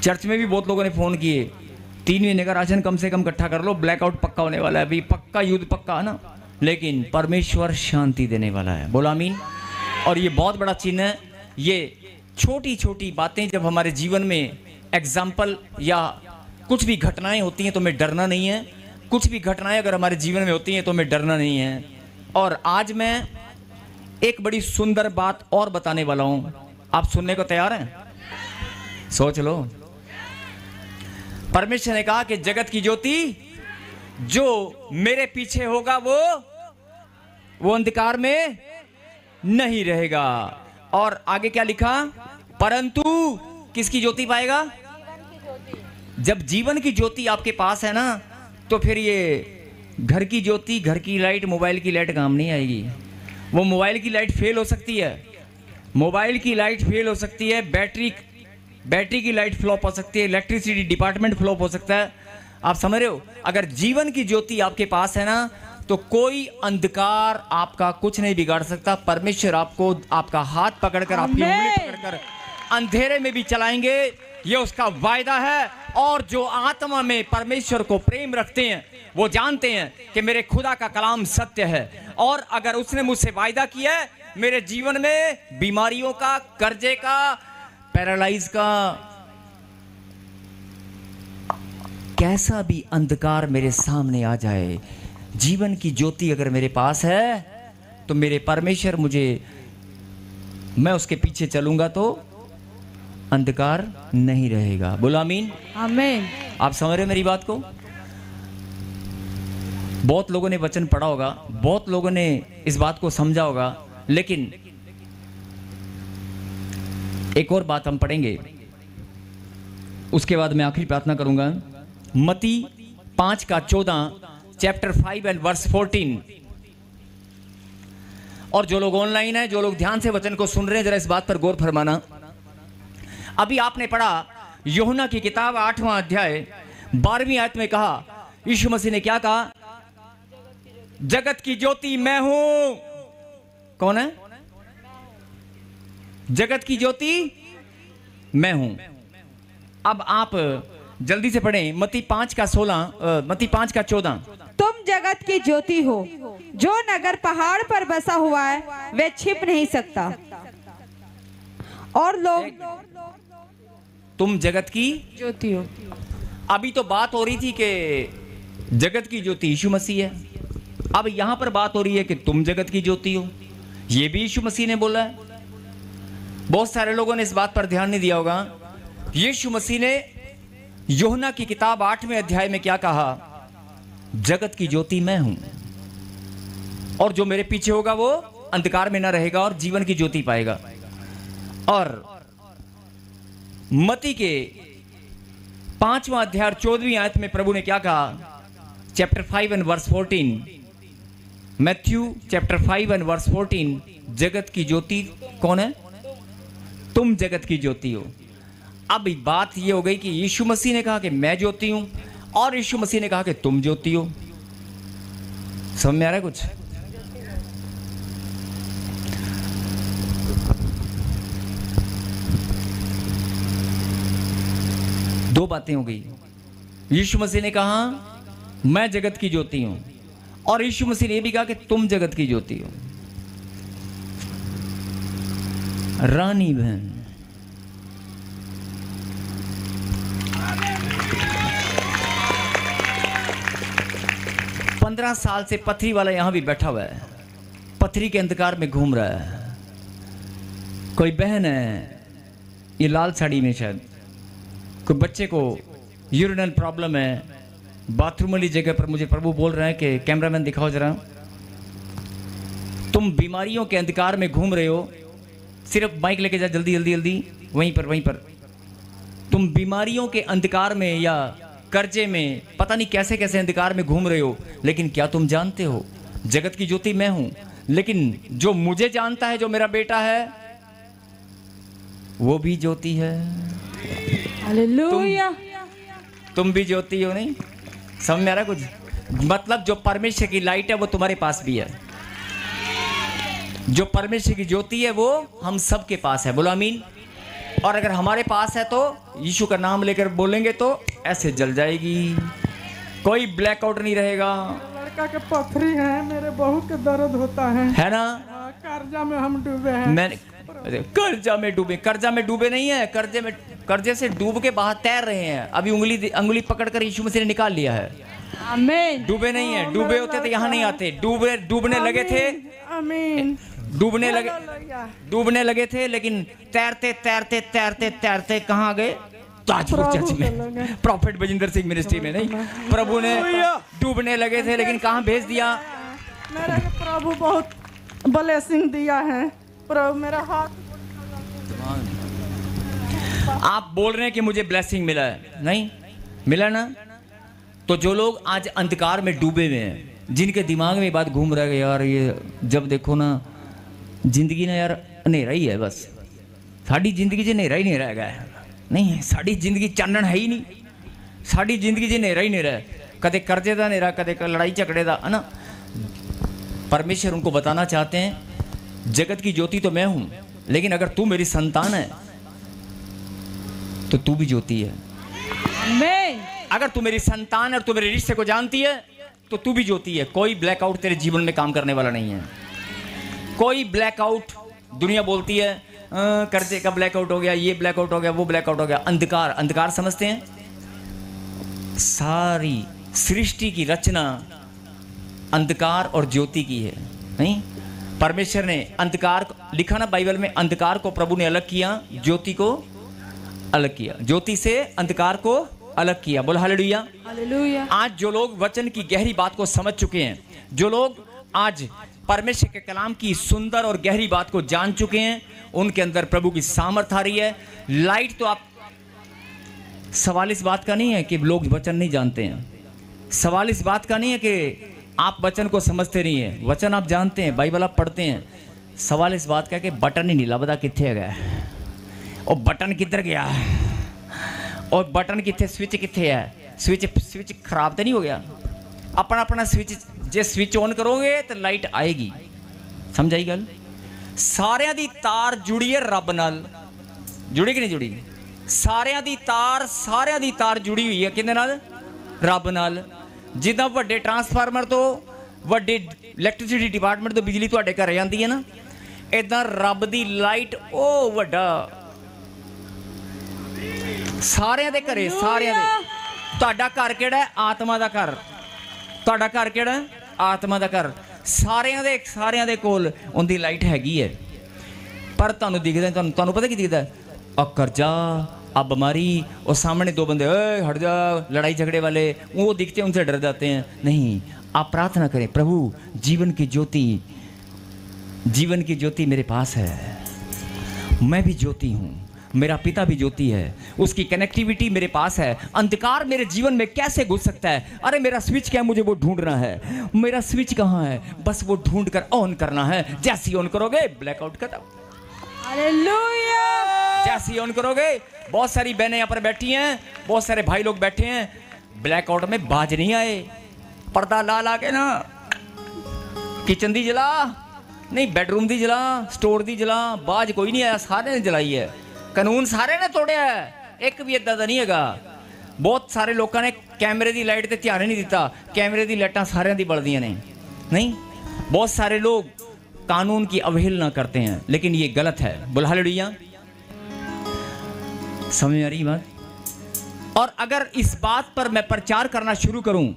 चर्च में भी बहुत लोगों ने फोन किए, 3 महीने का राशन कम से कम इकट्ठा कर लो, ब्लैकआउट पक्का होने वाला है, अभी पक्का युद्ध पक्का है ना। लेकिन परमेश्वर शांति देने वाला है, बोला आमीन। और ये बहुत बड़ा चिन्ह है। ये छोटी छोटी बातें जब हमारे जीवन में एग्जाम्पल या कुछ भी घटनाएं होती हैं तो हमें डरना नहीं है। कुछ भी घटनाएं अगर हमारे जीवन में होती हैं तो हमें डरना नहीं है। और आज मैं एक बड़ी सुंदर बात और बताने वाला हूं, आप सुनने को तैयार हैं? सोच लो। परमेश्वर ने कहा कि जगत की ज्योति जो मेरे पीछे होगा वो अंधकार में नहीं रहेगा। और आगे क्या लिखा? परंतु किसकी ज्योति पाएगा? जब जीवन की ज्योति आपके पास है ना, तो फिर ये घर की ज्योति, घर की लाइट, मोबाइल की लाइट काम नहीं आएगी। वो मोबाइल की लाइट फेल हो सकती है, मोबाइल की लाइट फेल हो सकती है, बैटरी की लाइट फ्लॉप हो सकती है, इलेक्ट्रिसिटी डिपार्टमेंट फ्लॉप हो सकता है। आप समझ रहे हो? अगर जीवन की ज्योति आपके पास है ना, तो कोई अंधकार आपका कुछ नहीं बिगाड़ सकता। परमेश्वर आपको आपका हाथ पकड़कर, आपकी उंगली पकड़कर अंधेरे में भी चलाएंगे, ये उसका वायदा है। और जो आत्मा में परमेश्वर को प्रेम रखते हैं वो जानते हैं कि मेरे खुदा का कलाम सत्य है। और अगर उसने मुझसे वायदा किया है, मेरे जीवन में बीमारियों का, कर्जे का, पैरालाइज का, कैसा भी अंधकार मेरे सामने आ जाए, जीवन की ज्योति अगर मेरे पास है तो मेरे परमेश्वर मैं उसके पीछे चलूंगा तो अंधकार नहीं रहेगा। बोलो आमीन। आमीन। आप समझ रहे मेरी बात को? बहुत लोगों ने वचन पढ़ा होगा, बहुत लोगों ने इस बात को समझा होगा, लेकिन एक और बात हम पढ़ेंगे, उसके बाद मैं आखिरी प्रार्थना करूंगा। मत्ती 5:14, चैप्टर 5 एंड वर्स 14। और जो लोग ऑनलाइन हैं, जो लोग ध्यान से वचन को सुन रहे हैं, जरा इस बात पर गौर फरमाना। अभी आपने पढ़ा यूहन्ना की किताब 8वां अध्याय 12वीं आयत में कहा, यीशु मसीह ने क्या कहा? जगत की ज्योति मैं हूं। कौन है? जगत की ज्योति मैं हूं। अब आप जल्दी से पढ़ें मत्ती 5:14। तुम जगत की ज्योति हो। जो नगर पहाड़ पर बसा हुआ है वह छिप नहीं सकता। और लोग तुम जगत की ज्योति हो। अभी तो बात हो रही थी कि जगत की ज्योति यीशु मसीह है। अब यहां पर बात हो रही है कि तुम जगत की ज्योति हो। यह भी यीशु मसीह ने बोला है। बहुत सारे लोगों ने इस बात पर ध्यान नहीं दिया होगा। यीशु मसीह ने यूहन्ना की किताब 8वें अध्याय में क्या कहा? जगत की ज्योति मैं हूं, और जो मेरे पीछे होगा वो अंधकार में ना रहेगा और जीवन की ज्योति पाएगा। और मत्ती के 5वां अध्याय 14वीं आयत में प्रभु ने क्या कहा? Chapter 5 and verse 14, Matthew chapter 5 and verse 14, जगत की ज्योति कौन है? तुम जगत की ज्योति हो। अब बात यह हो गई कि यीशु मसीह ने कहा कि मैं ज्योति हूं, और यीशु मसीह ने कहा कि तुम ज्योति हो। समझ में आ रहा है कुछ? दो बातें हो गई। यीशु मसीह ने कहा मैं जगत की ज्योति हूं, और यीशु मसीह ने यह भी कहा कि तुम जगत की ज्योति हो। रानी बहन, पंद्रह साल से पथरी वाला यहां भी बैठा हुआ है, पथरी के अंधकार में घूम रहा है। कोई बहन है ये लाल साड़ी में, शायद कोई बच्चे को यूरिनल प्रॉब्लम है, बाथरूम वाली जगह पर मुझे प्रभु बोल रहे हैं कि कैमरामैन दिखाओ जरा, तुम बीमारियों के अंधकार में घूम रहे हो। सिर्फ माइक लेके जा, जल्दी जल्दी जल्दी, वहीं पर तुम बीमारियों के अंधकार में या कर्जे में, पता नहीं कैसे कैसे अंधकार में घूम रहे हो। लेकिन क्या तुम जानते हो जगत की ज्योति मैं हूं? लेकिन जो मुझे जानता है, जो मेरा बेटा है, वो भी ज्योति है। हालेलुया। तुम भी ज्योति हो। नहीं समझ में आ रहा कुछ? मतलब जो परमेश्वर की लाइट है वो तुम्हारे पास भी है। जो परमेश्वर की ज्योति है वो हम सब के पास है। बोलो आमीन। और अगर हमारे पास है तो यीशु का नाम लेकर बोलेंगे तो ऐसे जल जाएगी, कोई ब्लैकआउट नहीं रहेगा। लड़का के पथरी है, मेरे बहू के दर्द होता है ना? कर्जा में हम डूबे हैं। मैंने कर्जा में डूबे नहीं है, कर्जे से डूब के बाहर तैर रहे हैं। अभी उंगली पकड़कर यीशु मसीह ने निकाल लिया है। आमीन। डूबे नहीं है, डूबे होते तो यहाँ नहीं आते। डूबने लगे थे, आमीन। डूबने लगे थे, लेकिन तैरते कहाँ गए? ताजपुर चर्च में, प्रॉफेट बजिंदर सिंह मिनिस्ट्री में। नहीं, प्रभु ने डूबने लगे थे लेकिन कहाँ भेज दिया? मेरे प्रभु बहुत ब्लेसिंग दिया है। प्रभु मेरा हाथ, आप बोल रहे हैं कि मुझे ब्लेसिंग मिला है, नहीं मिला ना? तो जो लोग आज अंधकार में डूबे हुए हैं, जिनके दिमाग में बात घूम रहा है यार, ये जब देखो ना जिंदगी ना यार अंधेरा ही है, बस साड़ी जिंदगी च अंधेरा ही नहीं रह गया। नहीं, साड़ी जिंदगी चानन है ही नहीं, साड़ी जिंदगी च अंधेरा ही नहीं रहा। कदे कर्जे का अंधेरा, कदे लड़ाई झगड़े का, है ना? परमेश्वर उनको बताना चाहते हैं जगत की ज्योति तो मैं हूं, लेकिन अगर तू मेरी संतान है तो तू भी ज्योति है। आमीन। अगर तू मेरी संतान है और तू मेरे रिश्ते को जानती है तो तू भी ज्योति है। कोई ब्लैकआउट तेरे जीवन में काम करने वाला नहीं है। कोई ब्लैकआउट, दुनिया बोलती है कर्जे का ब्लैकआउट हो गया, ये ब्लैकआउट हो गया, वो ब्लैकआउट हो गया। अंधकार समझते हैं? सारी सृष्टि की रचना अंधकार और ज्योति की है। नहीं, परमेश्वर ने अंधकार लिखा ना बाइबल में, अंधकार को प्रभु ने अलग किया, ज्योति को अलग किया, ज्योति से अंधकार को अलग किया। बोल हालेलुया। हालेलुया। आज जो लोग वचन की गहरी बात को समझ चुके हैं, जो लोग आज परमेश्वर के कलाम की सुंदर और गहरी बात को जान चुके हैं, उनके अंदर प्रभु की सामर्थ आ रही है। लाइट तो आप, सवाल इस बात का नहीं है कि लोग वचन नहीं जानते हैं, सवाल इस बात का नहीं है कि आप वचन को समझते नहीं है, वचन आप जानते हैं, बाइबल आप पढ़ते हैं। सवाल इस बात का है कि बटन ही नहीं लभदा किथे गया, और बटन किधर गया, और बटन किथे, स्विच किथे है, स्विच खराब तो नहीं हो गया? अपना स्विच जे स्विच ऑन करोगे तो लाइट आएगी। समझ आई गल? सारियां दी तार जुड़ी है रब नाल, जुड़ी कि नहीं जुड़ी? सारियां दी तार जुड़ी हुई है किहदे नाल? रब नाल। जिदा वड्डे ट्रांसफार्मर तो वड्डे इलैक्ट्रिसिटी डिपार्टमेंट तो बिजली तुहाडे घर आंदी है ना, इदां रब दी लाइट ओ वड्डा सारिਆਂ ਦੇ ਘਰੇ, सारिਆਂ ਦੇ। ਤੁਹਾਡਾ ਘਰ ਕਿਹੜਾ ਹੈ? ਆਤਮਾ ਦਾ ਘਰ। ਤੁਹਾਡਾ ਘਰ ਕਿਹੜਾ ਹੈ? ਆਤਮਾ ਦਾ ਘਰ। ਸਾਰਿਆਂ ਦੇ ਕੋਲ ਉਹਦੀ ਲਾਈਟ ਹੈਗੀ ਹੈ, ਪਰ ਤੁਹਾਨੂੰ ਦਿਖਦਾ, ਤੁਹਾਨੂੰ ਪਤਾ ਕੀ ਦਿਖਦਾ? ਆ ਕਰਜ਼ਾ, आ बीमारी, और सामने दो बंदे हट जा लड़ाई झगड़े वाले, वो दिखते हैं उनसे डर जाते हैं। नहीं, आप प्रार्थना करें, प्रभु जीवन की ज्योति मेरे पास है, मैं भी ज्योति हूँ, मेरा पिता भी ज्योति है, उसकी कनेक्टिविटी मेरे पास है। अंधकार मेरे जीवन में कैसे घुस सकता है? अरे मेरा स्विच क्या है, मुझे वो ढूंढना है। मेरा स्विच कहाँ है? बस वो ढूंढ कर ऑन करना है। जैसे ही ऑन करोगे ब्लैकआउट खत्म। हालेलुया। जैसे ही ऑन करोगे, बहुत सारी बहनें यहाँ पर बैठी हैं, बहुत सारे भाई लोग बैठे हैं, ब्लैकआउट में बाज नहीं आए। पर्दा ला के ना किचन दी जला नहीं, बेडरूम दी जला, स्टोर दी जला, बाज कोई नहीं आया, सारे ने जलाई है। कानून सारे ने तोड़िया है, एक भी इदा दा नहीं हैगा। बहुत सारे लोगों ने कैमरे की लाइट ते ध्यान नहीं दिता, कैमरे की लाइटां सारिਆਂ दी बलदियां ने। नहीं, बहुत सारे लोग कानून की अवहेलना करते हैं, लेकिन ये गलत है। बोल हालेलुया। समझ में आ रही बात? और अगर इस बात पर मैं प्रचार करना शुरू करूं,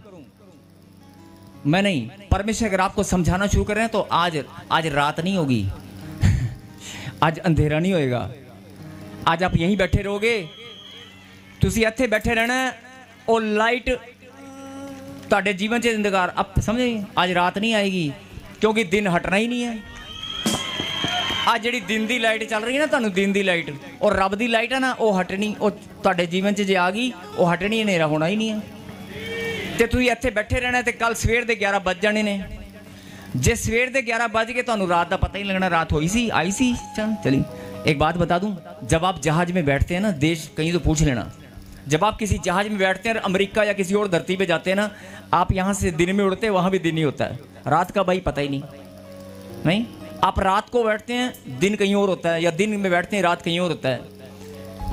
मैं नहीं, परमेश्वर अगर आपको समझाना शुरू करें तो आज रात नहीं होगी आज अंधेरा नहीं होएगा। आज आप यहीं बैठे रहोगे, तुसी इत्थे बैठे रहना, और लाइट तुहाडे जीवन च अंधकार। आप समझे? आज रात नहीं आएगी, क्योंकि दिन हटना ही नहीं है। आज जिहड़ी दिन दी लाइट चल रही है ना, तुहानू दिन दी लाइट और रब दी लाइट है ना, वो हटनी, वो तुहाडे जीवन च जे आ गई, वो हटनी, हनेरा होना ही नहीं है। ते तुसीं इत्थे बैठे रहना, ते कल सवेर दे 11 बज जाने ने। जे सवेर दे 11 बज गए, तुहानू रात दा पता ही लगना, रात होई सी, आई सी। चली एक बात बता दूं, जब आप जहाज में बैठते हैं ना, देश कहीं तो पूछ लेना, जब आप किसी जहाज में बैठते हैं, अमेरिका या किसी और धरती पे जाते हैं ना, आप यहाँ से दिन में उड़ते हैं, वहाँ भी दिन ही होता है, रात का भाई पता ही नहीं। आप रात को बैठते हैं, दिन कहीं और होता है, या दिन में बैठते हैं, रात कहीं और होता है।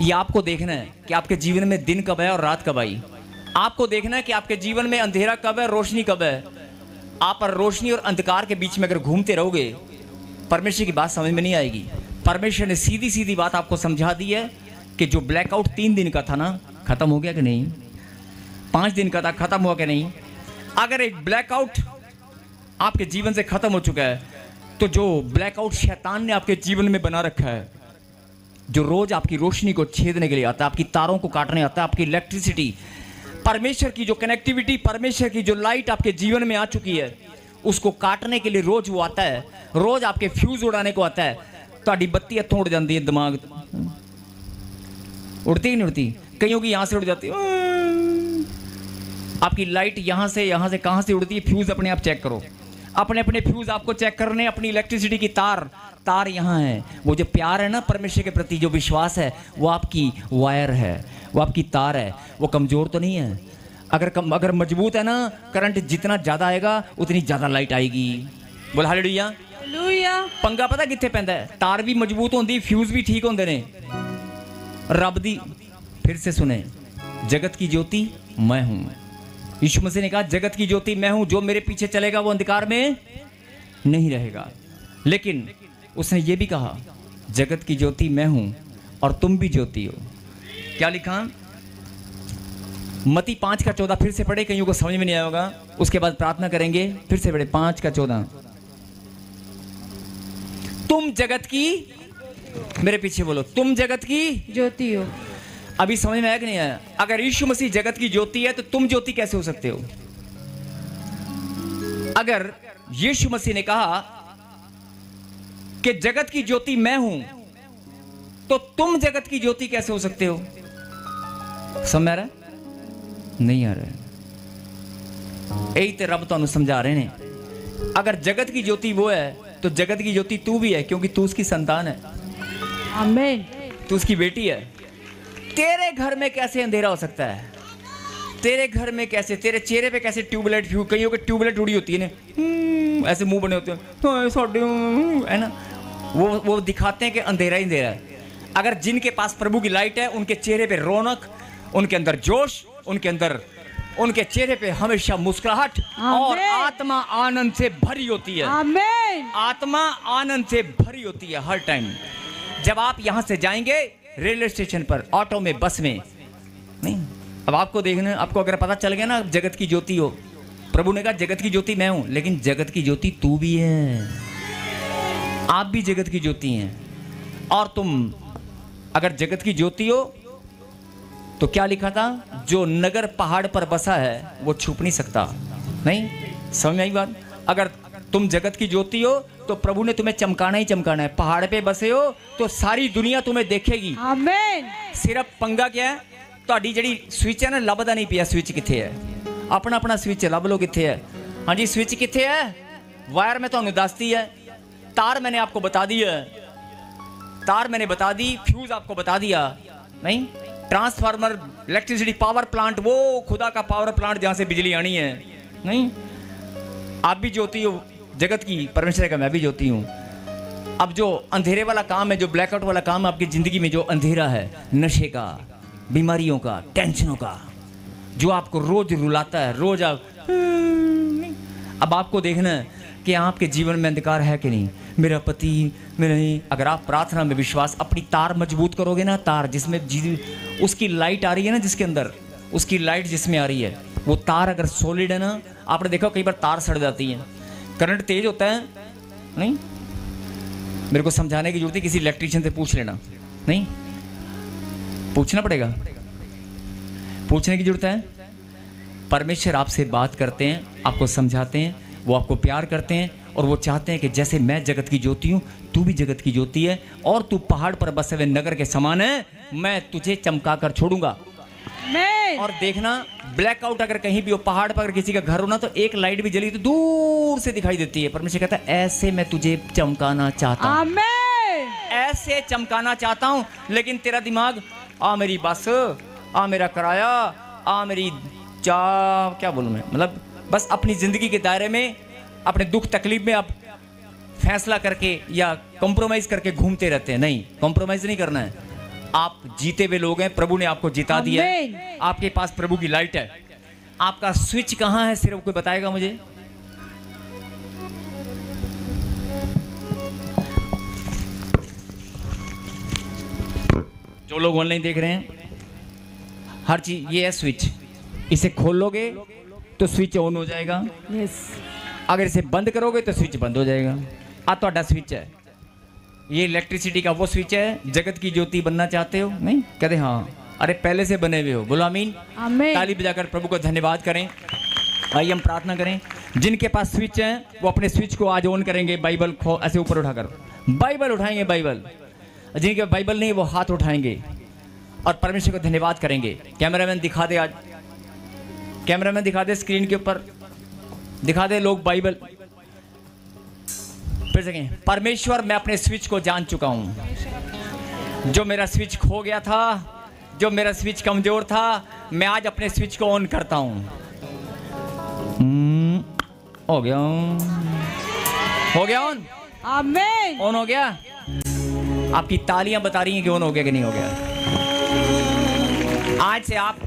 ये आपको देखना है कि आपके जीवन में दिन कब है और रात कब आई। आपको देखना है कि आपके जीवन में अंधेरा कब है, रोशनी कब है। आप रोशनी और अंधकार के बीच में अगर घूमते रहोगे, परमेश्वर की बात समझ में नहीं आएगी। परमेश्वर ने सीधी सीधी बात आपको समझा दी है कि जो ब्लैकआउट 3 दिन का था ना, खत्म हो गया कि नहीं? 5 दिन का था, खत्म हुआ कि नहीं? अगर एक ब्लैकआउट आपके जीवन से खत्म हो चुका है, तो जो ब्लैकआउट शैतान ने आपके जीवन में बना रखा है, जो रोज आपकी रोशनी को छेदने के लिए आता है, आपकी तारों को काटने आता है, आपकी इलेक्ट्रिसिटी, परमेश्वर की जो कनेक्टिविटी, परमेश्वर की जो लाइट आपके जीवन में आ चुकी है, उसको काटने के लिए रोज वो आता है, रोज आपके फ्यूज उड़ाने को आता है। ਤੁਹਾਡੀ बत्ती इतों उड़ जाती है, दिमाग उड़ती ही नहीं उड़ती, कईयों की यहाँ से उड़ जाती है। आपकी लाइट यहाँ से कहाँ से उड़ती है? फ्यूज अपने आप चेक करो, अपने फ्यूज आपको चेक करने। अपनी इलेक्ट्रिसिटी की तार यहाँ है। वो जो प्यार है ना परमेश्वर के प्रति, जो विश्वास है, वो आपकी वायर है, वो आपकी तार है, वो कमज़ोर तो नहीं है। अगर मजबूत है ना, करंट जितना ज़्यादा आएगा उतनी ज़्यादा लाइट आएगी। बोल हालेलुया। पंगा पता कित्थे पैंदा है? तार भी मजबूत होंदी, फ्यूज भी ठीक होंदे ने। रब दी, फिर से सुने, जगत की ज्योति मैं हूं। यीशु मसीह ने कहा जगत की ज्योति मैं हूं, जो मेरे पीछे चलेगा वो अंधकार में नहीं रहेगा। लेकिन उसने ये भी कहा जगत की ज्योति मैं हूं और तुम भी ज्योति हो। क्या लिखा? मत्ती 5:14 फिर से पढ़े, कईयों को समझ में नहीं आया होगा, उसके बाद प्रार्थना करेंगे। फिर से पढ़े 5:14। तुम जगत की, मेरे पीछे बोलो, तुम जगत की ज्योति हो। अभी समझ में आया कि नहीं आया? अगर यीशु मसीह जगत की ज्योति है, तो तुम ज्योति कैसे हो सकते हो? अगर यीशु मसीह ने कहा कि जगत की ज्योति मैं हूं, तो तुम जगत की ज्योति कैसे हो सकते हो? समझ आ रहा है? नहीं आ रहा है। यही तो रब तुहानू समझा रहे ने। अगर जगत की ज्योति वो है, तो जगत की ज्योति तू भी है, क्योंकि तू उसकी संतान है। आमीन। तू उसकी बेटी है। तेरे घर में कैसे अंधेरा हो सकता है? तेरे घर में कैसे, तेरे चेहरे पे कैसे ट्यूबलाइट, कईयों के ट्यूबलाइट उड़ी होती है ना, ऐसे मुंह बने होते हैं, तो है ना, वो दिखाते हैं कि अंधेरा ही अंधेरा है। अगर जिनके पास प्रभु की लाइट है, उनके चेहरे पे रौनक, उनके अंदर जोश, उनके अंदर उनके चेहरे पे हमेशा मुस्कुराहट और आत्मा आनंद से भरी होती है। आमीन। आत्मा आनंद से भरी होती है हर टाइम। जब आप यहाँ से जाएंगे रेलवे स्टेशन पर, ऑटो में, बस में, नहीं, अब आपको देखना, आपको अगर पता चल गया ना जगत की ज्योति हो, प्रभु ने कहा जगत की ज्योति मैं हूं, लेकिन जगत की ज्योति तू भी है, आप भी जगत की ज्योति हैं। और तुम अगर जगत की ज्योति हो तो क्या लिखा था, जो नगर पहाड़ पर बसा है वो छुप नहीं सकता। नहीं समझ में आई बात? अगर तुम जगत की ज्योति हो तो प्रभु ने तुम्हें चमकाना ही चमकाना है। पहाड़ पे बसे हो तो सारी दुनिया तुम्हें देखेगी। आमीन। सिर्फ पंगा क्या है, ਤੁਹਾਡੀ ਜਿਹੜੀ स्विच है ना, ਲੱਭਦਾ नहीं पिया स्विच किथे है, अपना अपना स्विच ਲੱਭ ਲੋ किथे है। हाँ जी, स्विच किथे है, वायर में ਤੁਹਾਨੂੰ ਦੱਸਦੀ है, तार मैंने आपको बता दी है, तार मैंने बता दी, फ्यूज आपको बता दिया, नहीं, ट्रांसफार्मर, इलेक्ट्रिसिटी, पावर प्लांट, वो खुदा का पावर प्लांट जहाँ से बिजली आनी है। नहीं, आप भी ज्योति हो जगत की, परमेश्वर का मैं भी ज्योति हूँ। अब जो अंधेरे वाला काम है, जो ब्लैकआउट वाला काम है आपकी ज़िंदगी में, जो अंधेरा है, नशे का, बीमारियों का, टेंशनों का, जो आपको रोज रुलाता है, रोज आप, अब आपको देखना है कि आपके जीवन में अंधकार है कि नहीं। मेरा पति, मेरा नहीं, अगर आप प्रार्थना में विश्वास, अपनी तार मजबूत करोगे ना, तार जिसमें उसकी लाइट आ रही है ना, जिसके अंदर उसकी लाइट जिसमें आ रही है, वो तार अगर सॉलिड है ना, आपने देखा कई बार तार सड़ जाती है, करंट तेज होता है, नहीं, मेरे को समझाने की जरूरत है, किसी इलेक्ट्रीशियन से पूछ लेना, नहीं पूछना पड़ेगा, पूछने की जरूरत है। परमेश्वर आपसे बात करते हैं, आपको समझाते हैं, वो आपको प्यार करते हैं और वो चाहते हैं कि जैसे मैं जगत की ज्योति हूँ, तू भी जगत की ज्योति है और तू पहाड़ पर बसे हुए नगर के समान है, मैं तुझे चमका कर छोड़ूंगा। और देखना, ब्लैकआउट अगर कहीं भी हो, पहाड़ पर अगर किसी का घर हो ना, तो एक लाइट भी जली तो दूर से दिखाई देती है। परमेश्वर कहता है ऐसे मैं तुझे चमकाना चाहता हूँ, ऐसे चमकाना चाहता हूँ, लेकिन तेरा दिमाग, आ मेरी बस, आ मेरा किराया, आ मेरी क्या बोलूँ मैं, मतलब बस अपनी ज़िंदगी के दायरे में, अपने दुख तकलीफ में आप फैसला करके या कॉम्प्रोमाइज़ करके घूमते रहते हैं। नहीं, कॉम्प्रोमाइज़ नहीं करना है। आप जीते हुए लोग हैं, प्रभु ने आपको जिता दिया है, आपके पास प्रभु की लाइट है। आपका स्विच कहाँ है, सिर्फ कोई बताएगा मुझे? जो लोग ऑनलाइन देख रहे हैं, हर चीज, ये है स्विच, इसे खोल लोगे तो स्विच ऑन हो जाएगा। अगर इसे बंद करोगे तो स्विच बंद हो जाएगा। आ तो स्विच है, ये इलेक्ट्रिसिटी का वो स्विच है। जगत की ज्योति बनना चाहते हो? नहीं कहते हाँ, अरे पहले से बने हुए हो। बोलो आमीन। ताली बजाकर प्रभु को धन्यवाद करें। आइए हम प्रार्थना करें। जिनके पास स्विच है वो अपने स्विच को आज ऑन करेंगे। बाइबल ऐसे ऊपर उठाकर बाइबल उठाएंगे, बाइबल। जिनके बाइबल नहीं वो हाथ उठाएंगे और परमेश्वर को धन्यवाद करेंगे। कैमरामैन दिखा दे, आज कैमरामैन दिखा दे, स्क्रीन के ऊपर दिखा दे लोग बाइबल। फिर से परमेश्वर, मैं अपने स्विच को जान चुका हूं। जो मेरा स्विच खो गया था, जो मेरा स्विच कमजोर था, मैं आज अपने स्विच को ऑन करता हूं। हो गया, हो गया ऑन। आमीन। ऑन हो गया। आपकी तालियां बता रही हैं कि ऑन हो गया कि नहीं हो गया। आज से आप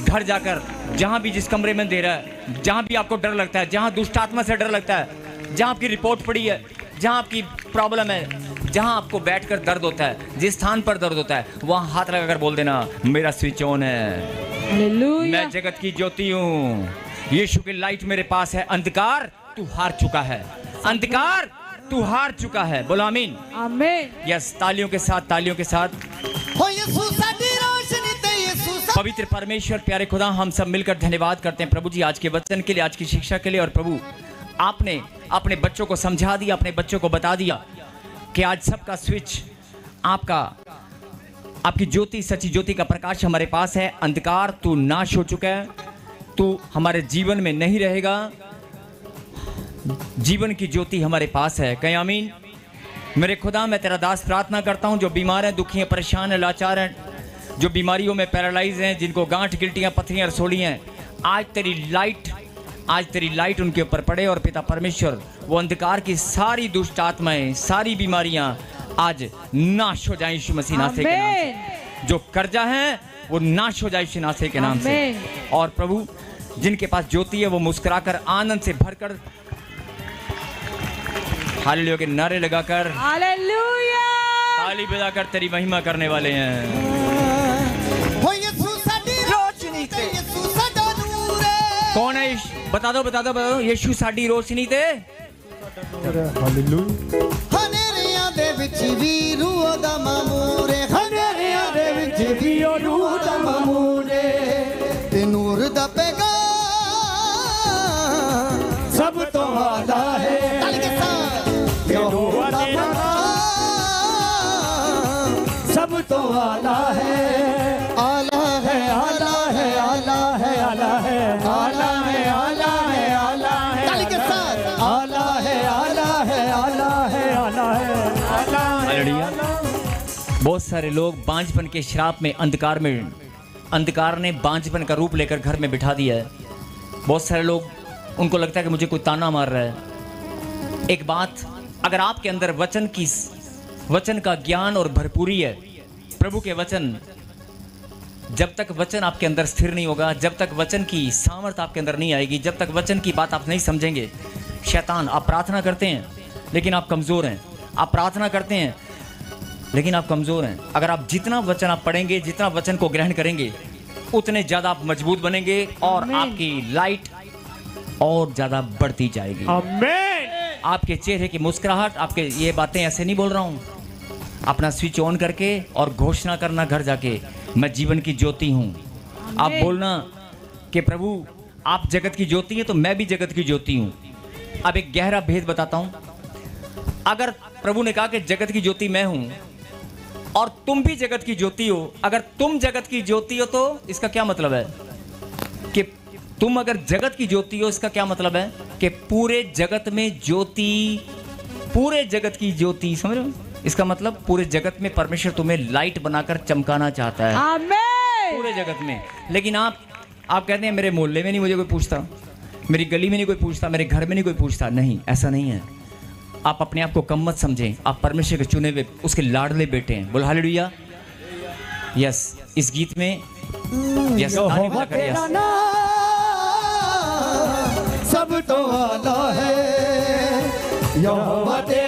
घर जाकर, जहां भी, जिस कमरे में अंधेरा है, जहां भी आपको डर लगता है, जहां दुष्ट आत्मा से डर लगता है, जहां आपकी रिपोर्ट पड़ी है, जहां आपकी प्रॉब्लम है, जहां आपको बैठकर दर्द होता है, जिस स्थान पर दर्द होता है, वहां हाथ लगाकर बोल देना, मेरा स्विच ऑन है। हालेलुया। मैं जगत की ज्योति हूँ। यीशु की लाइट मेरे पास है। अंधकार तू हार चुका है, अंधकार तू हार चुका है। बोलो आमीन। आमीन। यस, तालियों के साथ, तालियों के साथ। पवित्र परमेश्वर, प्यारे खुदा, हम सब मिलकर धन्यवाद करते हैं प्रभु जी आज के वचन के लिए, आज की शिक्षा के लिए। और प्रभु, आपने अपने बच्चों को समझा दिया, अपने बच्चों को बता दिया कि आज सबका स्विच आपका, आपकी ज्योति, सच्ची ज्योति का प्रकाश हमारे पास है। अंधकार तू नाश हो चुका है, तू हमारे जीवन में नहीं रहेगा। जीवन की ज्योति हमारे पास है। कहीं आमीन। मेरे खुदा, मैं तेरा दास प्रार्थना करता हूँ जो बीमार हैं, दुखी हैं, परेशान हैं, लाचार हैं, जो बीमारियों में पैरालाइज हैं, जिनको गांठ, गिल्टियाँ, पथरियाँ, रसोलियाँ हैं, आज तेरी लाइट उनके ऊपर पड़े। और पिता परमेश्वर, वो अंधकार की सारी दुष्ट आत्माएं, सारी बीमारियां आज नाश हो जाएं यीशु मसीह नासरी के नाम से। जो कर्जा है वो नाश हो जाए यीशु नासरी के नाम से। और प्रभु, जिनके पास ज्योति है वो मुस्कुराकर आनंद से भरकर हालेलुया के नारे लगाकर हालेलुया ताली बजाकर तेरी महिमा करने वाले हैं। कौन है? बता दो बता दो बता दो। यीशु साडी रोशनी थे। हनेरियां दे विच भी रूह दा मामूरे, हनेरियां दे विच भी रूह दा मामूरे, ते नूर दा पैगाम सब तो आला है। ताली के साथ नूर दा पैगाम सब तो आला है। आला है आला है आला है आला है आला है आला है आला है। ताली के साथ आला है आला है आला है आला है आला है। हालेलुया। बहुत सारे लोग बांझपन के श्राप में अंधकार ने बांझपन का रूप लेकर घर में बिठा दिया है। बहुत सारे लोग, उनको लगता है कि मुझे कोई ताना मार रहा है। एक बात, अगर आपके अंदर वचन का ज्ञान और भरपूरी है, प्रभु के वचन, जब तक वचन आपके अंदर स्थिर नहीं होगा, जब तक वचन की सामर्थ आपके अंदर नहीं आएगी, जब तक वचन की बात आप नहीं समझेंगे, शैतान, आप प्रार्थना करते हैं लेकिन आप कमज़ोर हैं। आप प्रार्थना करते हैं लेकिन आप कमज़ोर हैं। अगर आप जितना वचन आप पढ़ेंगे, जितना वचन को ग्रहण करेंगे, उतने ज़्यादा आप मजबूत बनेंगे और आपकी लाइट और ज़्यादा बढ़ती जाएगी। आमीन। आपके चेहरे की मुस्कुराहट, आपके, ये बातें ऐसे नहीं बोल रहा हूँ, अपना स्विच ऑन करके और घोषणा करना घर जाके, मैं जीवन की ज्योति हूँ। आप बोलना कि प्रभु आप जगत की ज्योति हैं तो मैं भी जगत की ज्योति हूँ। अब एक गहरा भेद बताता हूँ। अगर प्रभु ने कहा कि जगत की ज्योति मैं हूँ और तुम भी जगत की ज्योति हो, अगर तुम जगत की ज्योति हो तो इसका क्या मतलब है कि तुम अगर जगत की ज्योति हो, इसका क्या मतलब है कि पूरे जगत में ज्योति, पूरे जगत की ज्योति, समझ रहे हो? इसका मतलब पूरे जगत में परमेश्वर तुम्हें लाइट बनाकर चमकाना चाहता है। आमीन। पूरे जगत में। लेकिन आप कहते हैं मेरे मोहल्ले में नहीं मुझे कोई पूछता, मेरी गली में नहीं कोई पूछता, मेरे घर में नहीं कोई पूछता। नहीं, ऐसा नहीं है। आप अपने आप को कम मत समझें। आप परमेश्वर के चुने हुए, उसके लाडले बेटे हैं। बोल हालेलुया। यस, इस गीत में यस, सब तो आला है, यहोवा तेरा